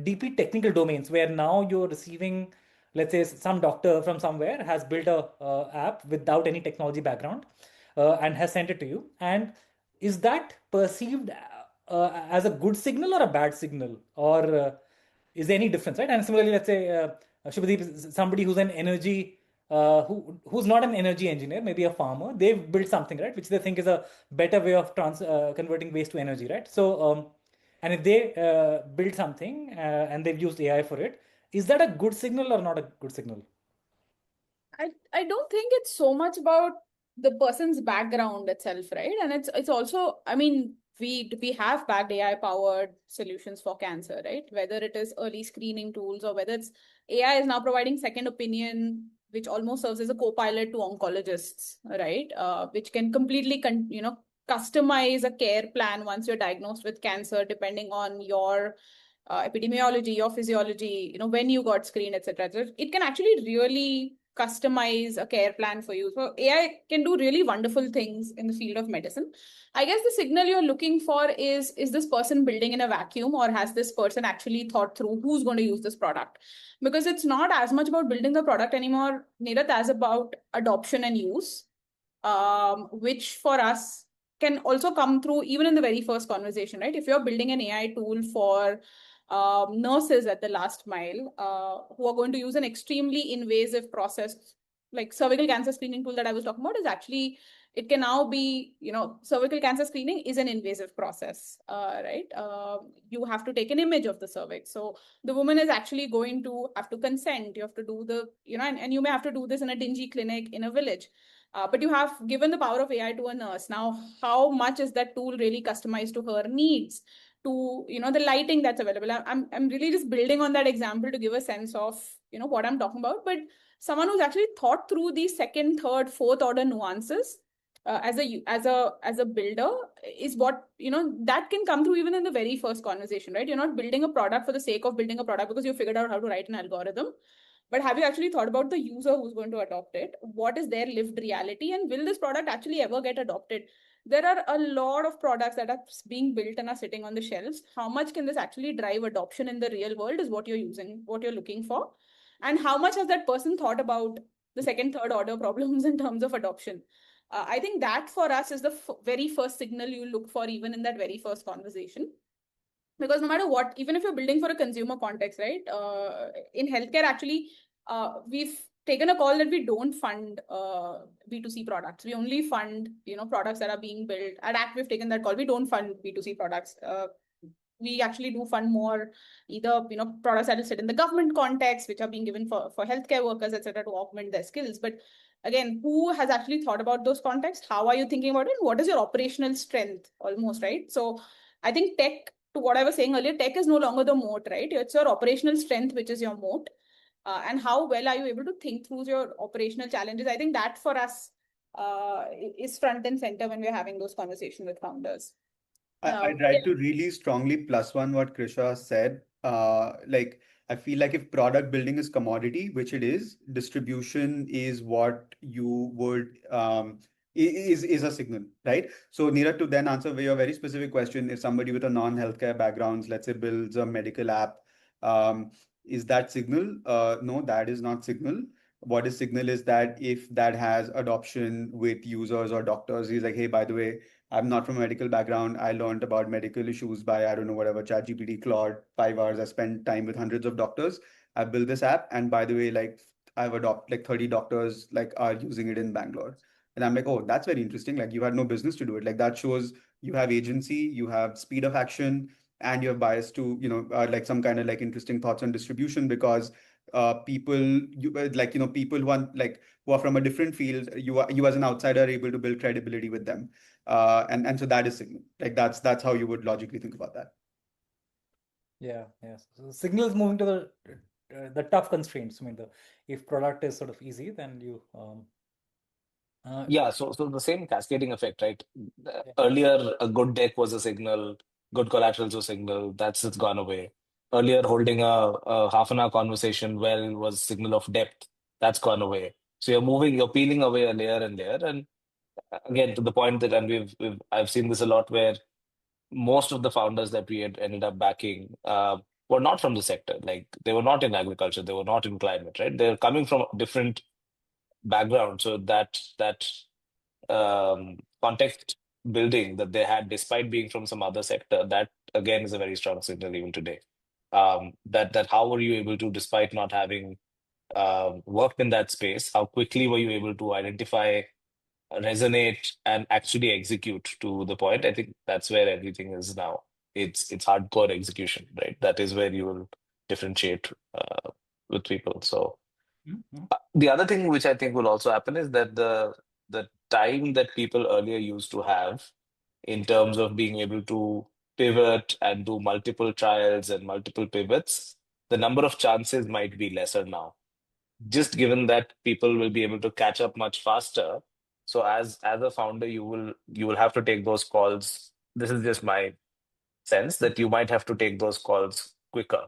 deeply technical domains where now you're receiving, let's say, some doctor from somewhere has built a app without any technology background and has sent it to you? And is that perceived as a good signal or a bad signal? Or is there any difference, right? And similarly, let's say Shubhadeep, somebody who's an energy who's not an energy engineer, maybe a farmer, they've built something, right, which they think is a better way of converting waste to energy, right? So and if they build something and they've used AI for it, is that a good signal or not a good signal? I don't think it's so much about the person's background itself, right? And it's also, I mean, we have backed AI powered solutions for cancer, right? Whether it is early screening tools or whether it's AI is now providing second opinion, which almost serves as a co-pilot to oncologists, right? Which can completely customize a care plan once you're diagnosed with cancer, depending on your epidemiology, your physiology, when you got screened, etc. So it can actually really customize a care plan for you. So AI can do really wonderful things in the field of medicine. I guess the signal you're looking for is this person building in a vacuum, or has this person actually thought through who's going to use this product? Because it's not as much about building the product anymore, Neerath, as about adoption and use, which for us can also come through even in the very first conversation, right? If you're building an AI tool for nurses at the last mile who are going to use an extremely invasive process, like cervical cancer screening tool that I was talking about, is actually, it can now be, cervical cancer screening is an invasive process, right? You have to take an image of the cervix. So the woman is actually going to have to consent. You have to do the, and you may have to do this in a dingy clinic in a village. But you have given the power of AI to a nurse. Now, how much is that tool really customized to her needs? To the lighting that's available. I'm really just building on that example to give a sense of what I'm talking about. But someone who's actually thought through these second, third, fourth order nuances as a builder is what that can come through even in the very first conversation, right? You're not building a product for the sake of building a product because you figured out how to write an algorithm. But have you actually thought about the user who's going to adopt it? What is their lived reality? And will this product actually ever get adopted? There are a lot of products that are being built and are sitting on the shelves. How much can this actually drive adoption in the real world is what you're using, what you're looking for. And how much has that person thought about the second, third order problems in terms of adoption? I think that for us is the very first signal you look for, even in that very first conversation. Because no matter what, even if you're building for a consumer context, right? In healthcare, actually, we've taken a call that we don't fund B2C products. We only fund, products that are being built. At ACT, we've taken that call. We don't fund B2C products. We actually do fund more either, products that will sit in the government context, which are being given for healthcare workers, etc., to augment their skills. But again, who has actually thought about those contexts? How are you thinking about it? What is your operational strength almost, right? So I think tech, to what I was saying earlier, tech is no longer the moat, right? It's your operational strength, which is your moat. And how well are you able to think through your operational challenges? I think that for us is front and center when we're having those conversations with founders. I'd like to really strongly plus one what Krisha said. Like, I feel like if product building is commodity, which it is, distribution is what you would is a signal, right? So Neeraj, to then answer your very specific question, if somebody with a non-healthcare background, let's say, builds a medical app, is that signal? No, that is not signal. What is signal is that if that has adoption with users or doctors, he's like, hey, by the way, I'm not from a medical background. I learned about medical issues by, I don't know, whatever, ChatGPT, Claude, 5 hours. I spent time with hundreds of doctors. I built this app. And by the way, like I've adopted like 30 doctors like are using it in Bangalore. And I'm like, oh, that's very interesting. Like you had no business to do it. Like that shows you have agency, you have speed of action, and you have bias to, like some kind of like interesting thoughts on distribution because people people who are from a different field, you as an outsider are able to build credibility with them. And so that is signal. Like that's how you would logically think about that. Yeah, yes. So signal is moving to the tough constraints. I mean, if product is sort of easy, then you Yeah, so the same cascading effect, right? yeah. Earlier, a good deck was a signal, good collaterals was a signal. It's gone away. Earlier, holding a half an hour conversation well was signal of depth. That's gone away. So you're peeling away a layer and layer. And again, to the point that, and I've seen this a lot where most of the founders that we had ended up backing were not from the sector. Like they were not in agriculture, they were not in climate, right? They're coming from different backgrounds. So that context building that they had, despite being from some other sector, that again is a very strong signal even today. that how were you able to, despite not having worked in that space, how quickly were you able to identify, resonate, and actually execute to the point? I think that's where everything is now. It's hardcore execution, right? That is where you will differentiate with people. So the other thing which I think will also happen is that the time that people earlier used to have in terms of being able to pivot and do multiple trials and multiple pivots, the number of chances might be lesser now, just given that people will be able to catch up much faster. So as a founder, you will have to take those calls. This is just my sense, that you might have to take those calls quicker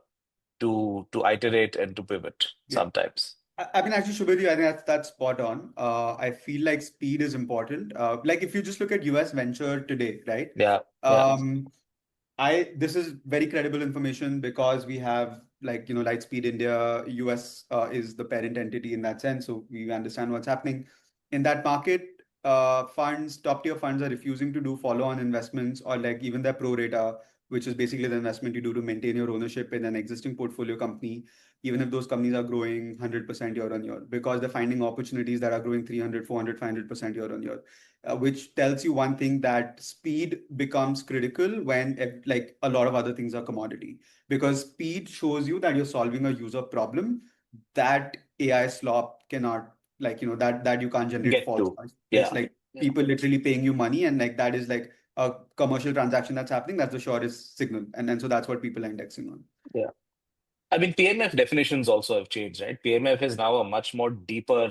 to iterate and to pivot sometimes. I mean, actually, Shubhati, I think that's spot on. I feel like speed is important. Like if you just look at US venture today, right? Yeah. This is very credible information because we have like, Lightspeed India, US is the parent entity in that sense. So we understand what's happening in that market. Top tier funds are refusing to do follow-on investments or like even their pro rata, which is basically the investment you do to maintain your ownership in an existing portfolio company, even if those companies are growing 100% year on year, because they're finding opportunities that are growing 300, 400, 500% year on year. Which tells you one thing, that speed becomes critical when like a lot of other things are commodity, because speed shows you that you're solving a user problem that AI slop cannot, like, that you can't generate Get false to. noise. Yeah. It's like people literally paying you money, and like that is like a commercial transaction that's happening. That's the surest signal. And then so that's what people are indexing on. Yeah. I mean, PMF definitions also have changed, right? PMF is now a much more deeper,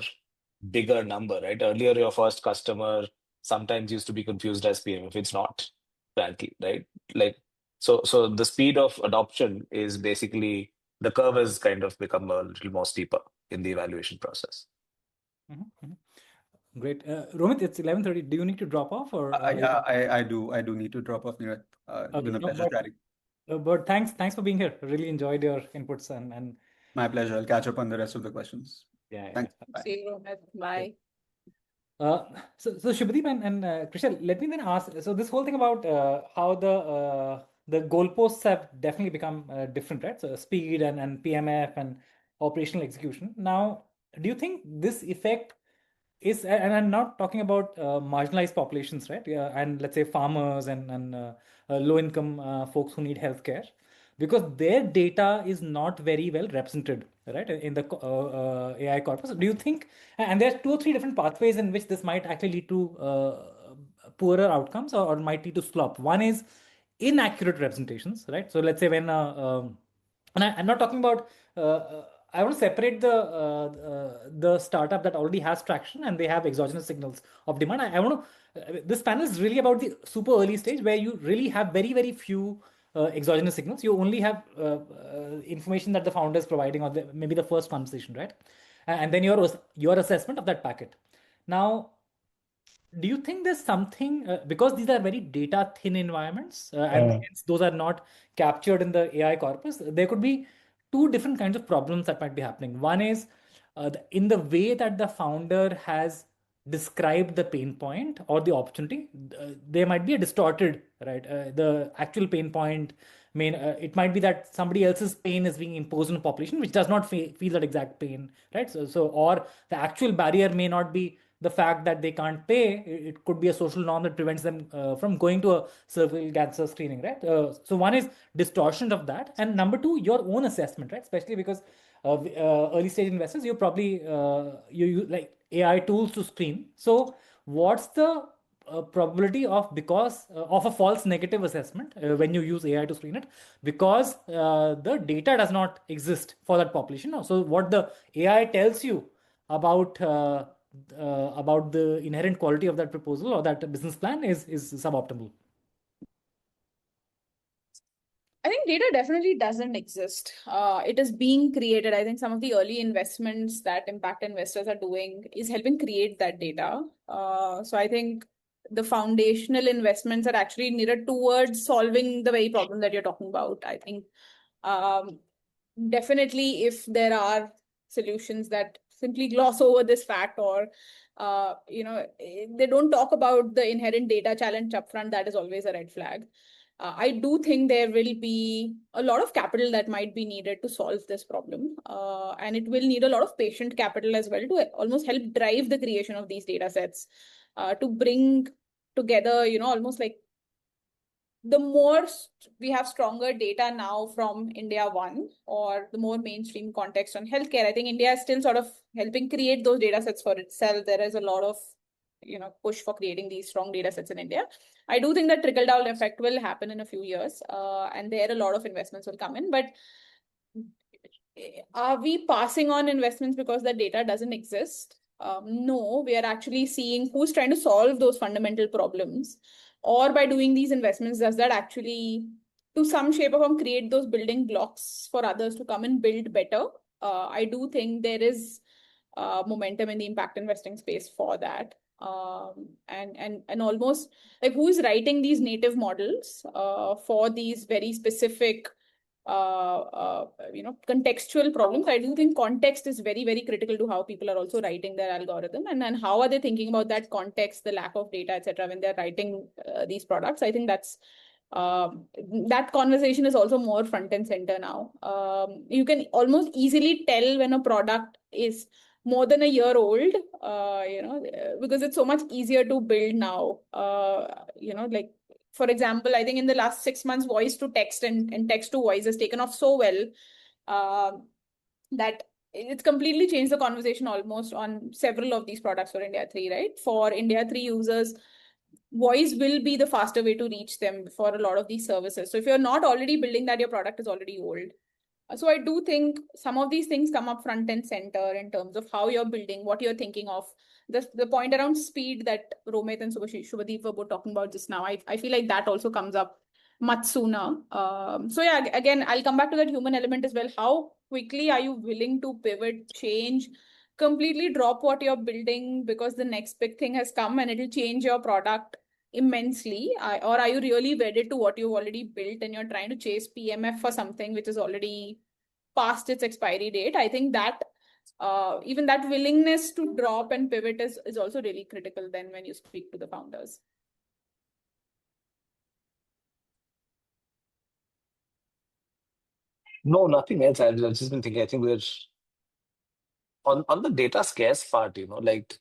bigger number, right? Earlier, your first customer sometimes used to be confused as PMF. It's not, frankly, right? Like, so the speed of adoption is basically, the curve has kind of become a little more steeper in the evaluation process. Great. Romit, it's 11:30. Do you need to drop off or? Yeah, I do need to drop off. It's been a pleasure chatting. But thanks for being here. Really enjoyed your inputs and My pleasure. I'll catch up on the rest of the questions. yeah. Thanks. Bye. See you, Rohit. Bye. So Shubhadeep and Krishal, let me then ask. So this whole thing about how the goalposts have definitely become different, right? So speed and PMF and operational execution. Now, do you think this effect is, and I'm not talking about marginalized populations, right? Yeah, and let's say farmers and low income folks who need healthcare, because their data is not very well represented, right, in the AI corpus. Do you think, and there are 2 or 3 different pathways in which this might actually lead to poorer outcomes or might lead to slop. One is inaccurate representations, right? So let's say when, and I'm not talking about, I want to separate the startup that already has traction and they have exogenous signals of demand. I want to, this panel is really about the super early stage where you really have very, very few exogenous signals. You only have information that the founder is providing or maybe the first conversation, right? And then your assessment of that packet. Now, do you think there's something, because these are very data thin environments and hence those are not captured in the AI corpus, there could be 2 different kinds of problems that might be happening. One is in the way that the founder has described the pain point or the opportunity, there might be a distorted, right? The actual pain point, it might be that somebody else's pain is being imposed on a population which does not feel that exact pain, right? So or the actual barrier may not be the fact that they can't pay. It could be a social norm that prevents them from going to a cervical cancer screening, right? So one is distortion of that, and number 2, your own assessment, right? Especially because early stage investors, you probably you use like AI tools to screen. So what's the probability of, because of a false negative assessment when you use AI to screen it, because the data does not exist for that population. So what the AI tells you about the inherent quality of that proposal or that business plan is suboptimal. I think data definitely doesn't exist. It is being created. I think some of the early investments that impact investors are doing is helping create that data. So I think the foundational investments are actually needed towards solving the very problem that you're talking about. I think definitely if there are solutions that simply gloss over this fact or they don't talk about the inherent data challenge upfront, that is always a red flag. I do think there will be a lot of capital that might be needed to solve this problem. And it will need a lot of patient capital as well to almost help drive the creation of these data sets, to bring together, almost like the more we have stronger data now from India One, or the more mainstream context on healthcare, I think India is still sort of helping create those data sets for itself. There is a lot of push for creating these strong data sets in India. I do think that trickle down effect will happen in a few years, and there a lot of investments will come in. But are we passing on investments because the data doesn't exist? No, we are actually seeing who's trying to solve those fundamental problems. Or by doing these investments, does that actually, to some shape or form, create those building blocks for others to come and build better? I do think there is momentum in the impact investing space for that. And almost like who is writing these native models for these very specific contextual problems. I do think context is very, very critical to how people are also writing their algorithm, and then how are they thinking about that context, the lack of data, etc., when they're writing these products. I think that's that conversation is also more front and center now. You can almost easily tell when a product is more than a year old, because it's so much easier to build now. Like, for example, I think in the last 6 months, voice to text and text to voice has taken off so well that it's completely changed the conversation almost on several of these products for India 3, right? For India 3 users, voice will be the faster way to reach them for a lot of these services. So if you're not already building that, your product is already old. So I do think some of these things come up front and center in terms of how you're building, what you're thinking of. The point around speed that Romit and Shubhadeep were both talking about just now, I feel like that also comes up much sooner. So yeah, again, I'll come back to that human element as well. How quickly are you willing to pivot, change, completely drop what you're building because the next big thing has come and it'll change your product immensely? Or are you really wedded to what you've already built and you're trying to chase PMF for something which is already past its expiry date? I think that even that willingness to drop and pivot is also really critical then when you speak to the founders. No, nothing else. I've just been thinking, I think we're on the data scarce part, like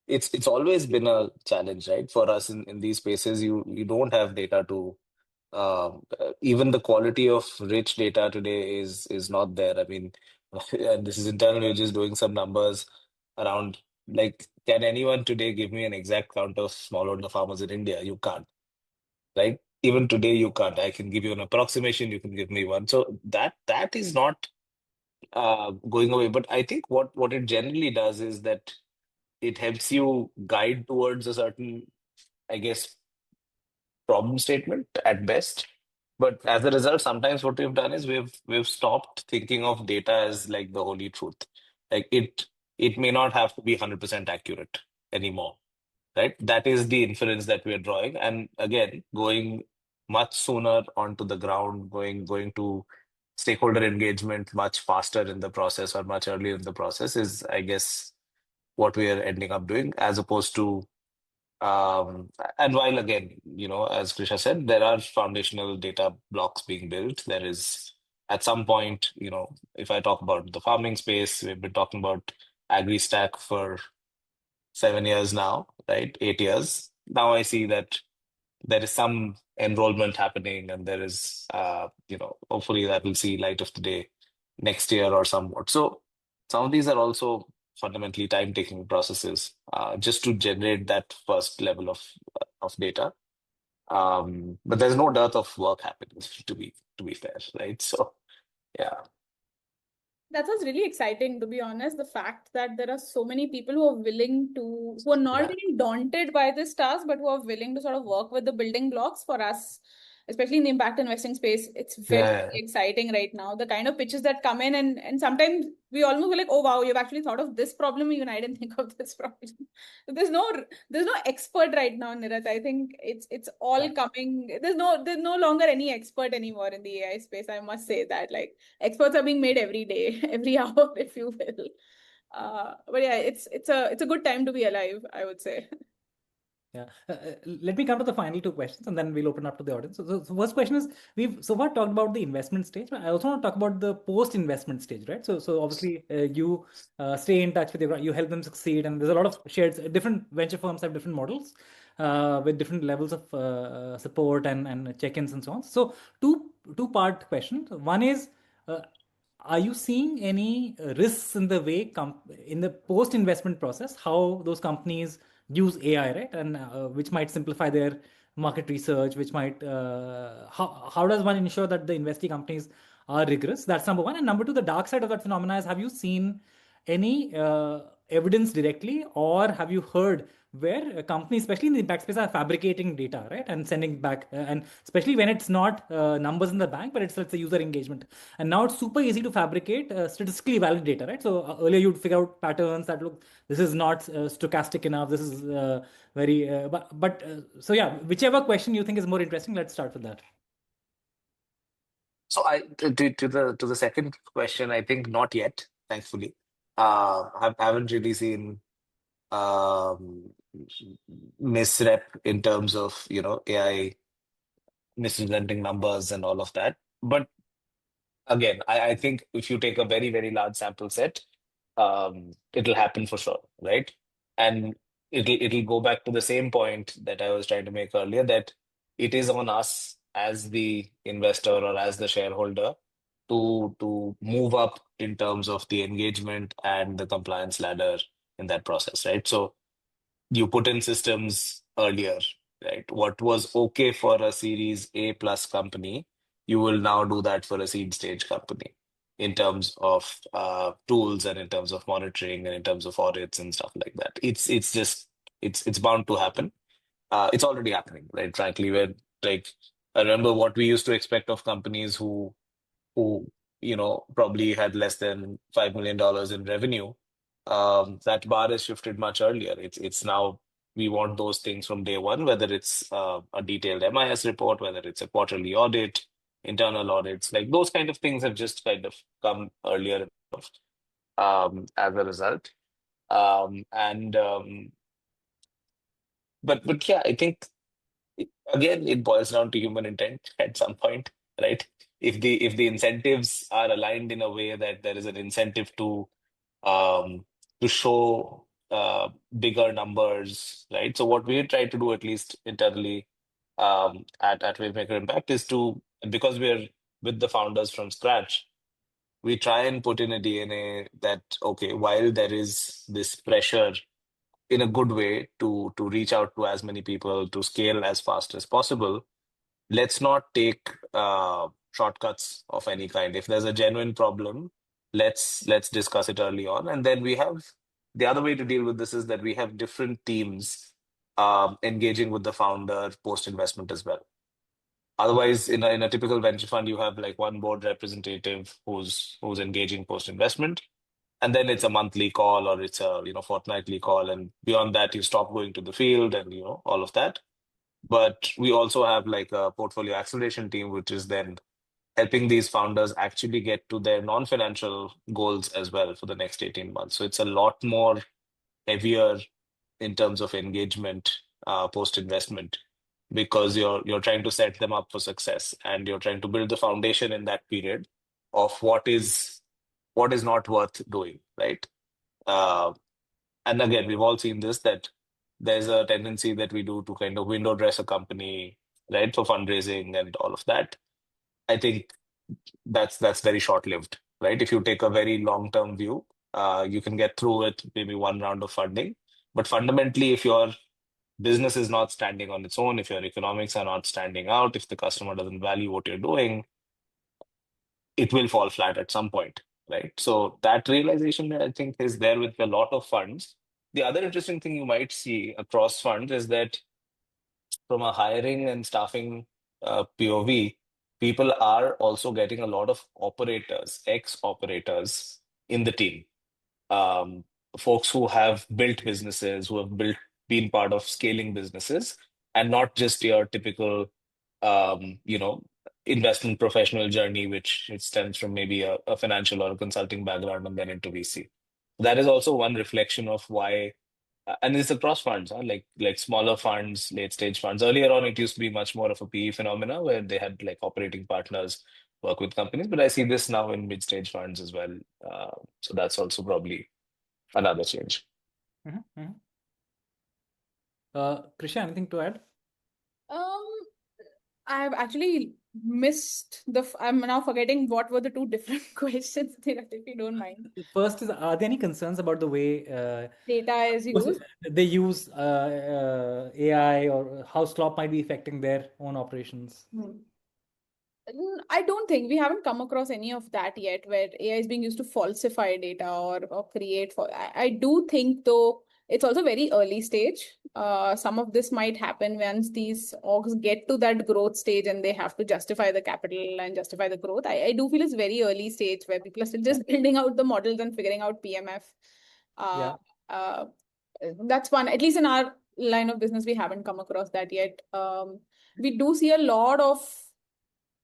it's always been a challenge, right? For us in these spaces, you don't have data to even the quality of rich data today is not there. I mean, and this is internal, we're just doing some numbers around, like, can anyone today give me an exact count of smallholder farmers in India? You can't, right? Even today, you can't. I can give you an approximation, you can give me one. So that is not going away. But I think what it generally does is that it helps you guide towards a certain, I guess, problem statement at best. But as a result, sometimes what we've done is we've stopped thinking of data as like the holy truth. Like it may not have to be 100% accurate anymore, right? That is the inference that we are drawing. And again, going much sooner onto the ground, going to stakeholder engagement much faster in the process or much earlier in the process is, I guess, what we are ending up doing, as opposed to and while again, as Krisha said, there are foundational data blocks being built. There is, at some point, if I talk about the farming space, we've been talking about AgriStack for 7 years now, right? 8 years. Now I see that there is some enrollment happening, and there is, hopefully that will see light of the day next year or somewhat. So some of these are also fundamentally time-taking processes just to generate that first level of data. But there's no dearth of work happening, to be fair, right? So yeah. That was really exciting, to be honest. The fact that there are so many people who are not getting daunted by this task, but who are willing to sort of work with the building blocks for us, especially in the impact investing space. It's very exciting right now. The kind of pitches that come in, and sometimes we almost feel like, oh wow, you've actually thought of this problem, even I didn't think of this problem. There's no expert right now, Niraj. I think it's all coming. There's no longer any expert anymore in the AI space. I must say that, like, experts are being made every day, every hour, if you will. But yeah, it's a good time to be alive, I would say. Yeah. Let me come to the final two questions and then we'll open up to the audience. So first question is, we've so far talked about the investment stage, but I also want to talk about the post-investment stage, right? So obviously you stay in touch with you help them succeed, and there's a lot of shared, different venture firms have different models with different levels of support and check-ins and so on. So two-part question. One is, are you seeing any risks in the way in the post-investment process, how those companies use AI, right? And which might simplify their market research, which might how does one ensure that the investee companies are rigorous? That's number one. And number two, the dark side of that phenomena is, have you seen any evidence directly, or have you heard where companies, especially in the impact space, are fabricating data, right, and sending back, and especially when it's not numbers in the bank, but it's, let's say, user engagement. And now it's super easy to fabricate statistically valid data, right? So earlier you'd figure out patterns that look, this is not stochastic enough, this is very, so yeah, whichever question you think is more interesting, let's start with that. So to the second question, I think not yet, thankfully. I haven't really seen misrep in terms of AI misrepresenting numbers and all of that. But again, I think if you take a very, very large sample set, it'll happen for sure, right? And it'll go back to the same point that I was trying to make earlier, that it is on us as the investor or as the shareholder to move up in terms of the engagement and the compliance ladder in that process, right? So you put in systems earlier, right? What was okay for a Series A plus company, you will now do that for a seed stage company in terms of tools and in terms of monitoring and in terms of audits and stuff like that. It's bound to happen. It's already happening, right? Frankly, where like I remember what we used to expect of companies who probably had less than $5 million in revenue. That bar has shifted much earlier. It's now we want those things from day one, whether it's a detailed MIS report, whether it's a quarterly audit, internal audits, like those kind of things have just kind of come earlier as a result. But yeah, I think again it boils down to human intent at some point, right? If the incentives are aligned in a way that there is an incentive to show bigger numbers, right? So what we try to do, at least internally, at Wavemaker Impact, is because we're with the founders from scratch, we try and put in a DNA that, okay, while there is this pressure in a good way to reach out to as many people, to scale as fast as possible, let's not take shortcuts of any kind. If there's a genuine problem, let's discuss it early on. And then we have the other way to deal with this is that we have different teams engaging with the founder post-investment as well. Otherwise, in a typical venture fund, you have like one board representative who's engaging post-investment, and then it's a monthly call or it's a fortnightly call, and beyond that, you stop going to the field and all of that. But we also have like a portfolio acceleration team, which is then helping these founders actually get to their non-financial goals as well for the next 18 months. So it's a lot more heavier in terms of engagement post-investment, because you're trying to set them up for success and you're trying to build the foundation in that period of what is not worth doing, right? And again, we've all seen this, that there's a tendency that we do to kind of window dress a company, right, for fundraising and all of that. I think that's very short-lived, right? If you take a very long-term view, you can get through it, maybe one round of funding. But fundamentally, if your business is not standing on its own, if your economics are not standing out, if the customer doesn't value what you're doing, it will fall flat at some point, right? So that realization, I think, is there with a lot of funds. The other interesting thing you might see across funds is that from a hiring and staffing POV, people are also getting a lot of operators, ex-operators in the team. Folks who have built businesses, who have been part of scaling businesses, and not just your typical, investment professional journey, which it stems from maybe a financial or a consulting background and then into VC. That is also one reflection of why And it's across funds, huh? Like smaller funds, late stage funds. Earlier on, it used to be much more of a PE phenomena where they had like operating partners work with companies. But I see this now in mid stage funds as well. So that's also probably another change. Krisha, anything to add? I've actually missed I'm now forgetting what were the two different questions, Dhiraj, if you don't mind. First is, are there any concerns about the way Data is used? they use AI, or how Slop might be affecting their own operations? I don't think we haven't come across any of that yet, where AI is being used to falsify data or create for. I do think though it's also very early stage. Some of this might happen once these orgs get to that growth stage and they have to justify the capital and justify the growth. I do feel it's very early stage where people are still just building out the models and figuring out PMF. That's one, at least in our line of business, we haven't come across that yet. We do see a lot of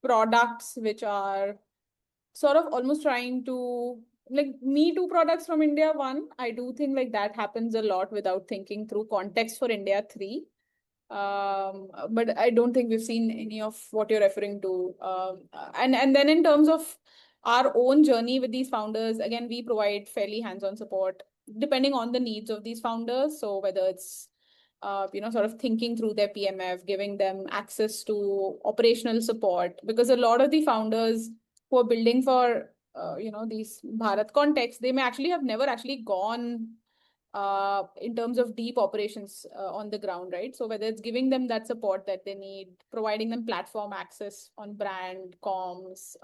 products which are sort of almost trying to like Me Too products from India. One, I do think like that happens a lot without thinking through context for India. Three, but I don't think we've seen any of what you're referring to. And then in terms of our own journey with these founders, again, we provide fairly hands-on support depending on the needs of these founders. So whether it's sort of thinking through their PMF, giving them access to operational support, because a lot of the founders who are building for these Bharat contexts, they may actually have never actually gone in terms of deep operations on the ground, right? So whether it's giving them that support that they need, providing them platform access on brand, comms,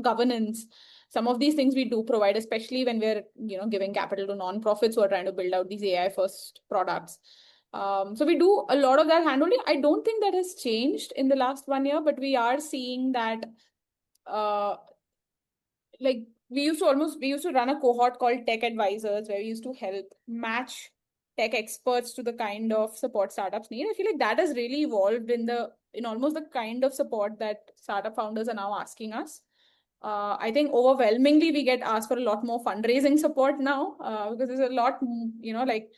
governance, some of these things we do provide, especially when we're giving capital to nonprofits who are trying to build out these AI first products. So we do a lot of that handholding. I don't think that has changed in the last 1 year, but we are seeing that like we used to run a cohort called Tech Advisors, where we used to help match tech experts to the kind of support startups need. I feel like that has really evolved in almost the kind of support that startup founders are now asking us. I think overwhelmingly we get asked for a lot more fundraising support now, because there's a lot, like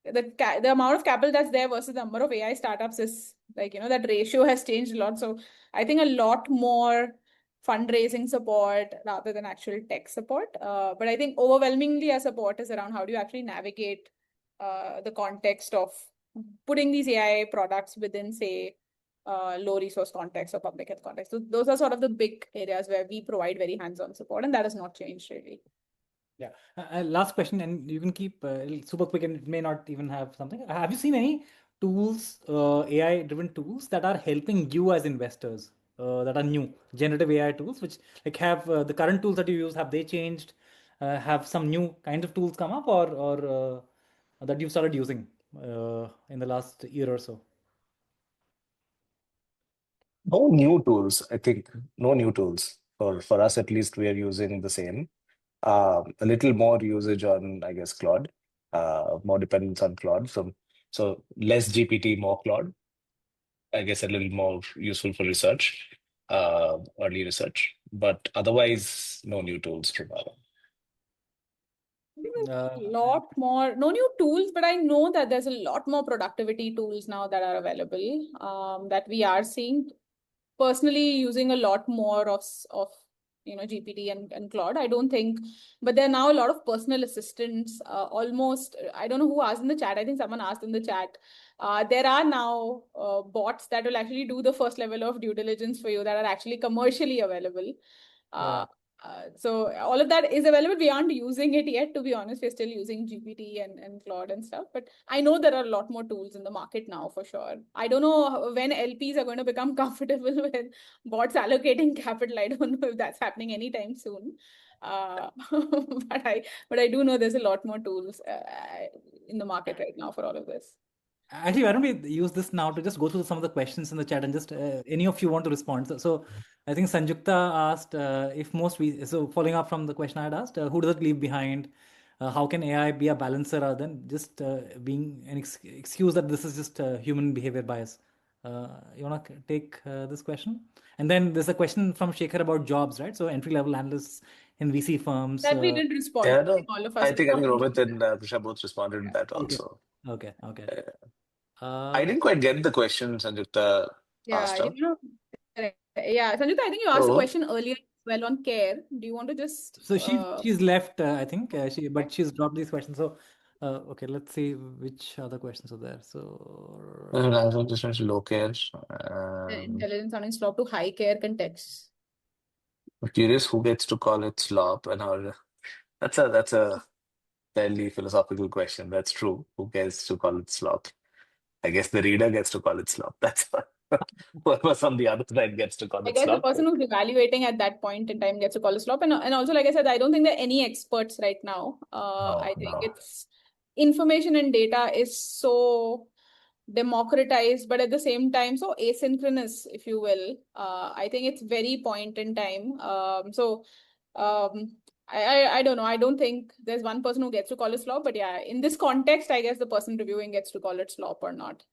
the amount of capital that's there versus the number of AI startups is like, that ratio has changed a lot. So I think a lot more fundraising support rather than actual tech support. But I think overwhelmingly our support is around how do you actually navigate the context of putting these AI products within, say, low resource context or public health context. So those are sort of the big areas where we provide very hands-on support, and that has not changed really. Yeah. Last question, and you can keep super quick, and it may not even have something. Have you seen any tools, AI-driven tools that are helping you as investors, that are new, generative AI tools, which like have the current tools that you use, have they changed? Have some new kind of tools come up, or that you've started using in the last year or so? No new tools, I think. No new tools. For us, at least, we are using the same. A little more usage on, I guess, Claude. More dependence on Claude. So less GPT, more Claude. I guess a little more useful for research, early research. But otherwise, no new tools from our end. No new tools, but I know that there's a lot more productivity tools now that are available, that we are seeing. Personally using a lot more of GPT and Claude. I don't think, but there are now a lot of personal assistants, almost, I don't know who asked in the chat. I think someone asked in the chat. There are now bots that will actually do the first level of due diligence for you that are actually commercially available. So all of that is available. We aren't using it yet, to be honest. We're still using GPT and Claude and stuff. But I know there are a lot more tools in the market now for sure. I don't know when LPs are going to become comfortable with bots allocating capital. I don't know if that's happening anytime soon. But I do know there's a lot more tools in the market right now for all of this. Actually, why don't we use this now to just go through some of the questions in the chat, and just any of you want to respond. So I think Sanjukta asked so following up from the question I had asked, who does it leave behind? How can AI be a balancer rather than just being an excuse that this is just human behavior bias? You want to take this question? And then there's a question from Shekhar about jobs, right? So entry-level analysts, in VC firms. That we did respond. Yeah, I no, think all of us I think responded. Rohit and Krisha both responded to that Okay. also. Okay. I didn't quite get the question Sanjukta asked her. Yeah, Sanjita, I think you asked a So, question earlier as well on care. Do you want to just So she's left, I think, but she's dropped these questions. So, okay, let's see which other questions are there. So, I just mentioned low care. intelligence sounding slop to high care contexts? I'm curious who gets to call it slop and how. That's a fairly philosophical question. That's true. Who gets to call it slop? I guess the reader gets to call it slop. That's whoever's on the other side gets to call I it guess the slop. person who's evaluating at that point in time gets to call a slop. And also, like I said, I don't think there are any experts right now. I think it's information and data is so democratized, but at the same time, so asynchronous, if you will. I think it's very point in time. I don't know. I don't think there's one person who gets to call it slop, but yeah, in this context, I guess the person reviewing gets to call it slop or not.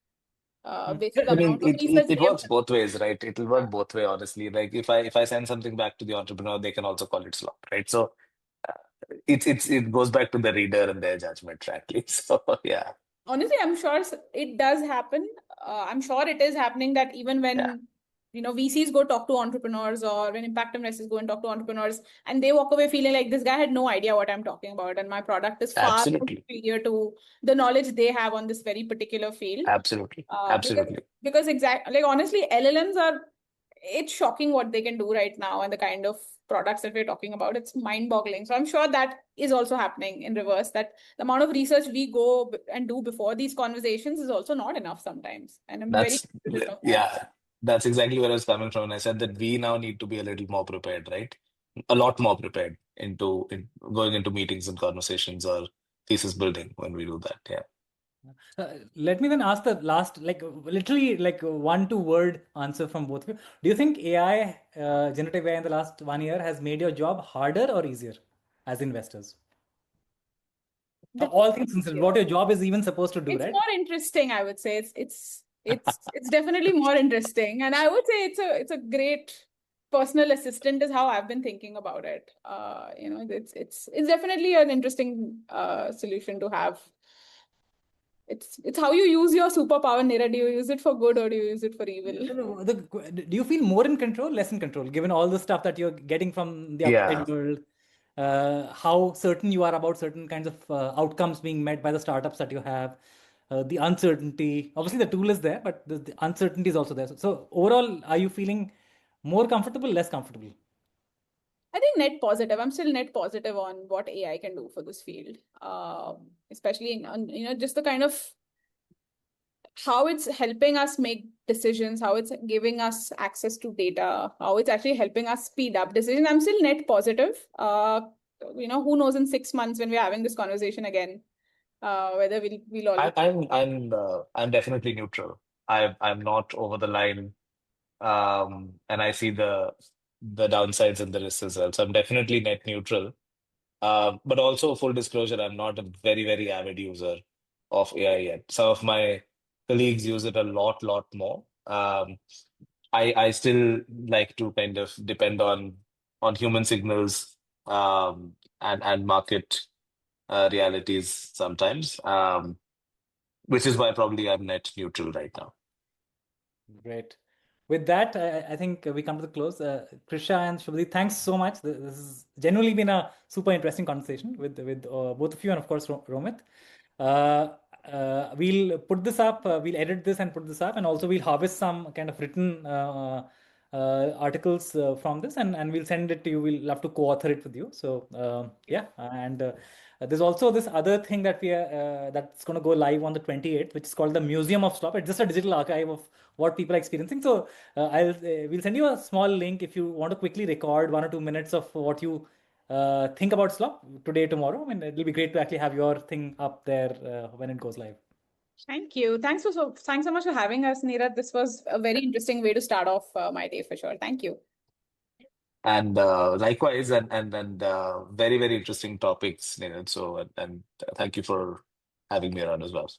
Based on the I mean, amount of research it they have works both ways, right? It'll work both way, honestly. Like if I send something back to the entrepreneur, they can also call it slop, right? So it goes back to the reader and their judgment, frankly. So yeah. Honestly, I'm sure it does happen. I'm sure it is happening that even when VCs go talk to entrepreneurs, or when impact investors go and talk to entrepreneurs, and they walk away feeling like this guy had no idea what I'm talking about, and my product is far more Absolutely. superior to the knowledge they have on this very particular field. Absolutely. Absolutely. Because exactly, like honestly, it's shocking what they can do right now and the kind of products that we're talking about. It's mind-boggling. So I'm sure that is also happening in reverse, that the amount of research we go and do before these conversations is also not enough sometimes. And I'm very considerate of that. Yeah, that's exactly where I was coming from. And I said that we now need to be a little more prepared, right? A lot more prepared in going into meetings and conversations or thesis building when we do that. Yeah. let me then ask the last, like literally like 1-2 word answer from both of you. Do you think AI, generative AI in the last 1 year has made your job harder or easier as investors? All things considered, what your job is even supposed to do, It's right? more interesting, I would say. It's definitely more interesting, and I would say it's a great personal assistant is how I've been thinking about it. It's definitely an interesting solution to have. It's how you use your superpower, Nira. Do you use it for good or do you use it for evil? Do you feel more in control, less in control, given all the stuff that you're getting from the outside world? How certain you are about certain kinds of outcomes being met by the startups that you have, the uncertainty. Obviously, the tool is there, but the uncertainty is also there. So overall, are you feeling more comfortable, less comfortable? I think net positive. I'm still net positive on what AI can do for this field, especially just the kind of how it's helping us make decisions, how it's giving us access to data, how it's actually helping us speed up decisions. I'm still net positive. Who knows in 6 months when we're having this conversation again, whether we'll all. I'm definitely neutral. I'm not over the line, and I see the downsides and the risks as well. So I'm definitely net neutral. But also full disclosure, I'm not a very, very avid user of AI yet. Some of my colleagues use it a lot more. I still like to kind of depend on human signals, and market realities sometimes, which is why probably I'm net neutral right now. Great. With that, I think we come to the close. Krisha and Shubhadeep, thanks so much. This has genuinely been a super interesting conversation with both of you, and of course Romit. We'll put this up, we'll edit this and put this up, and also we'll harvest some kind of written articles from this, and we'll send it to you. We'll love to co-author it with you. So yeah, and there's also this other thing that that's going to go live on the 28th, which is called the Museum of Slop. It's just a digital archive of what people are experiencing. So we'll send you a small link if you want to quickly record 1 or 2 minutes of what you think about Slop today, tomorrow. I mean, it'll be great to actually have your thing up there when it goes live. Thank you. Thanks so much for having us, Neeraj. This was a very interesting way to start off my day for sure. Thank you. And likewise, and very, very interesting topics, Neeraj. So and thank you for having me around as well.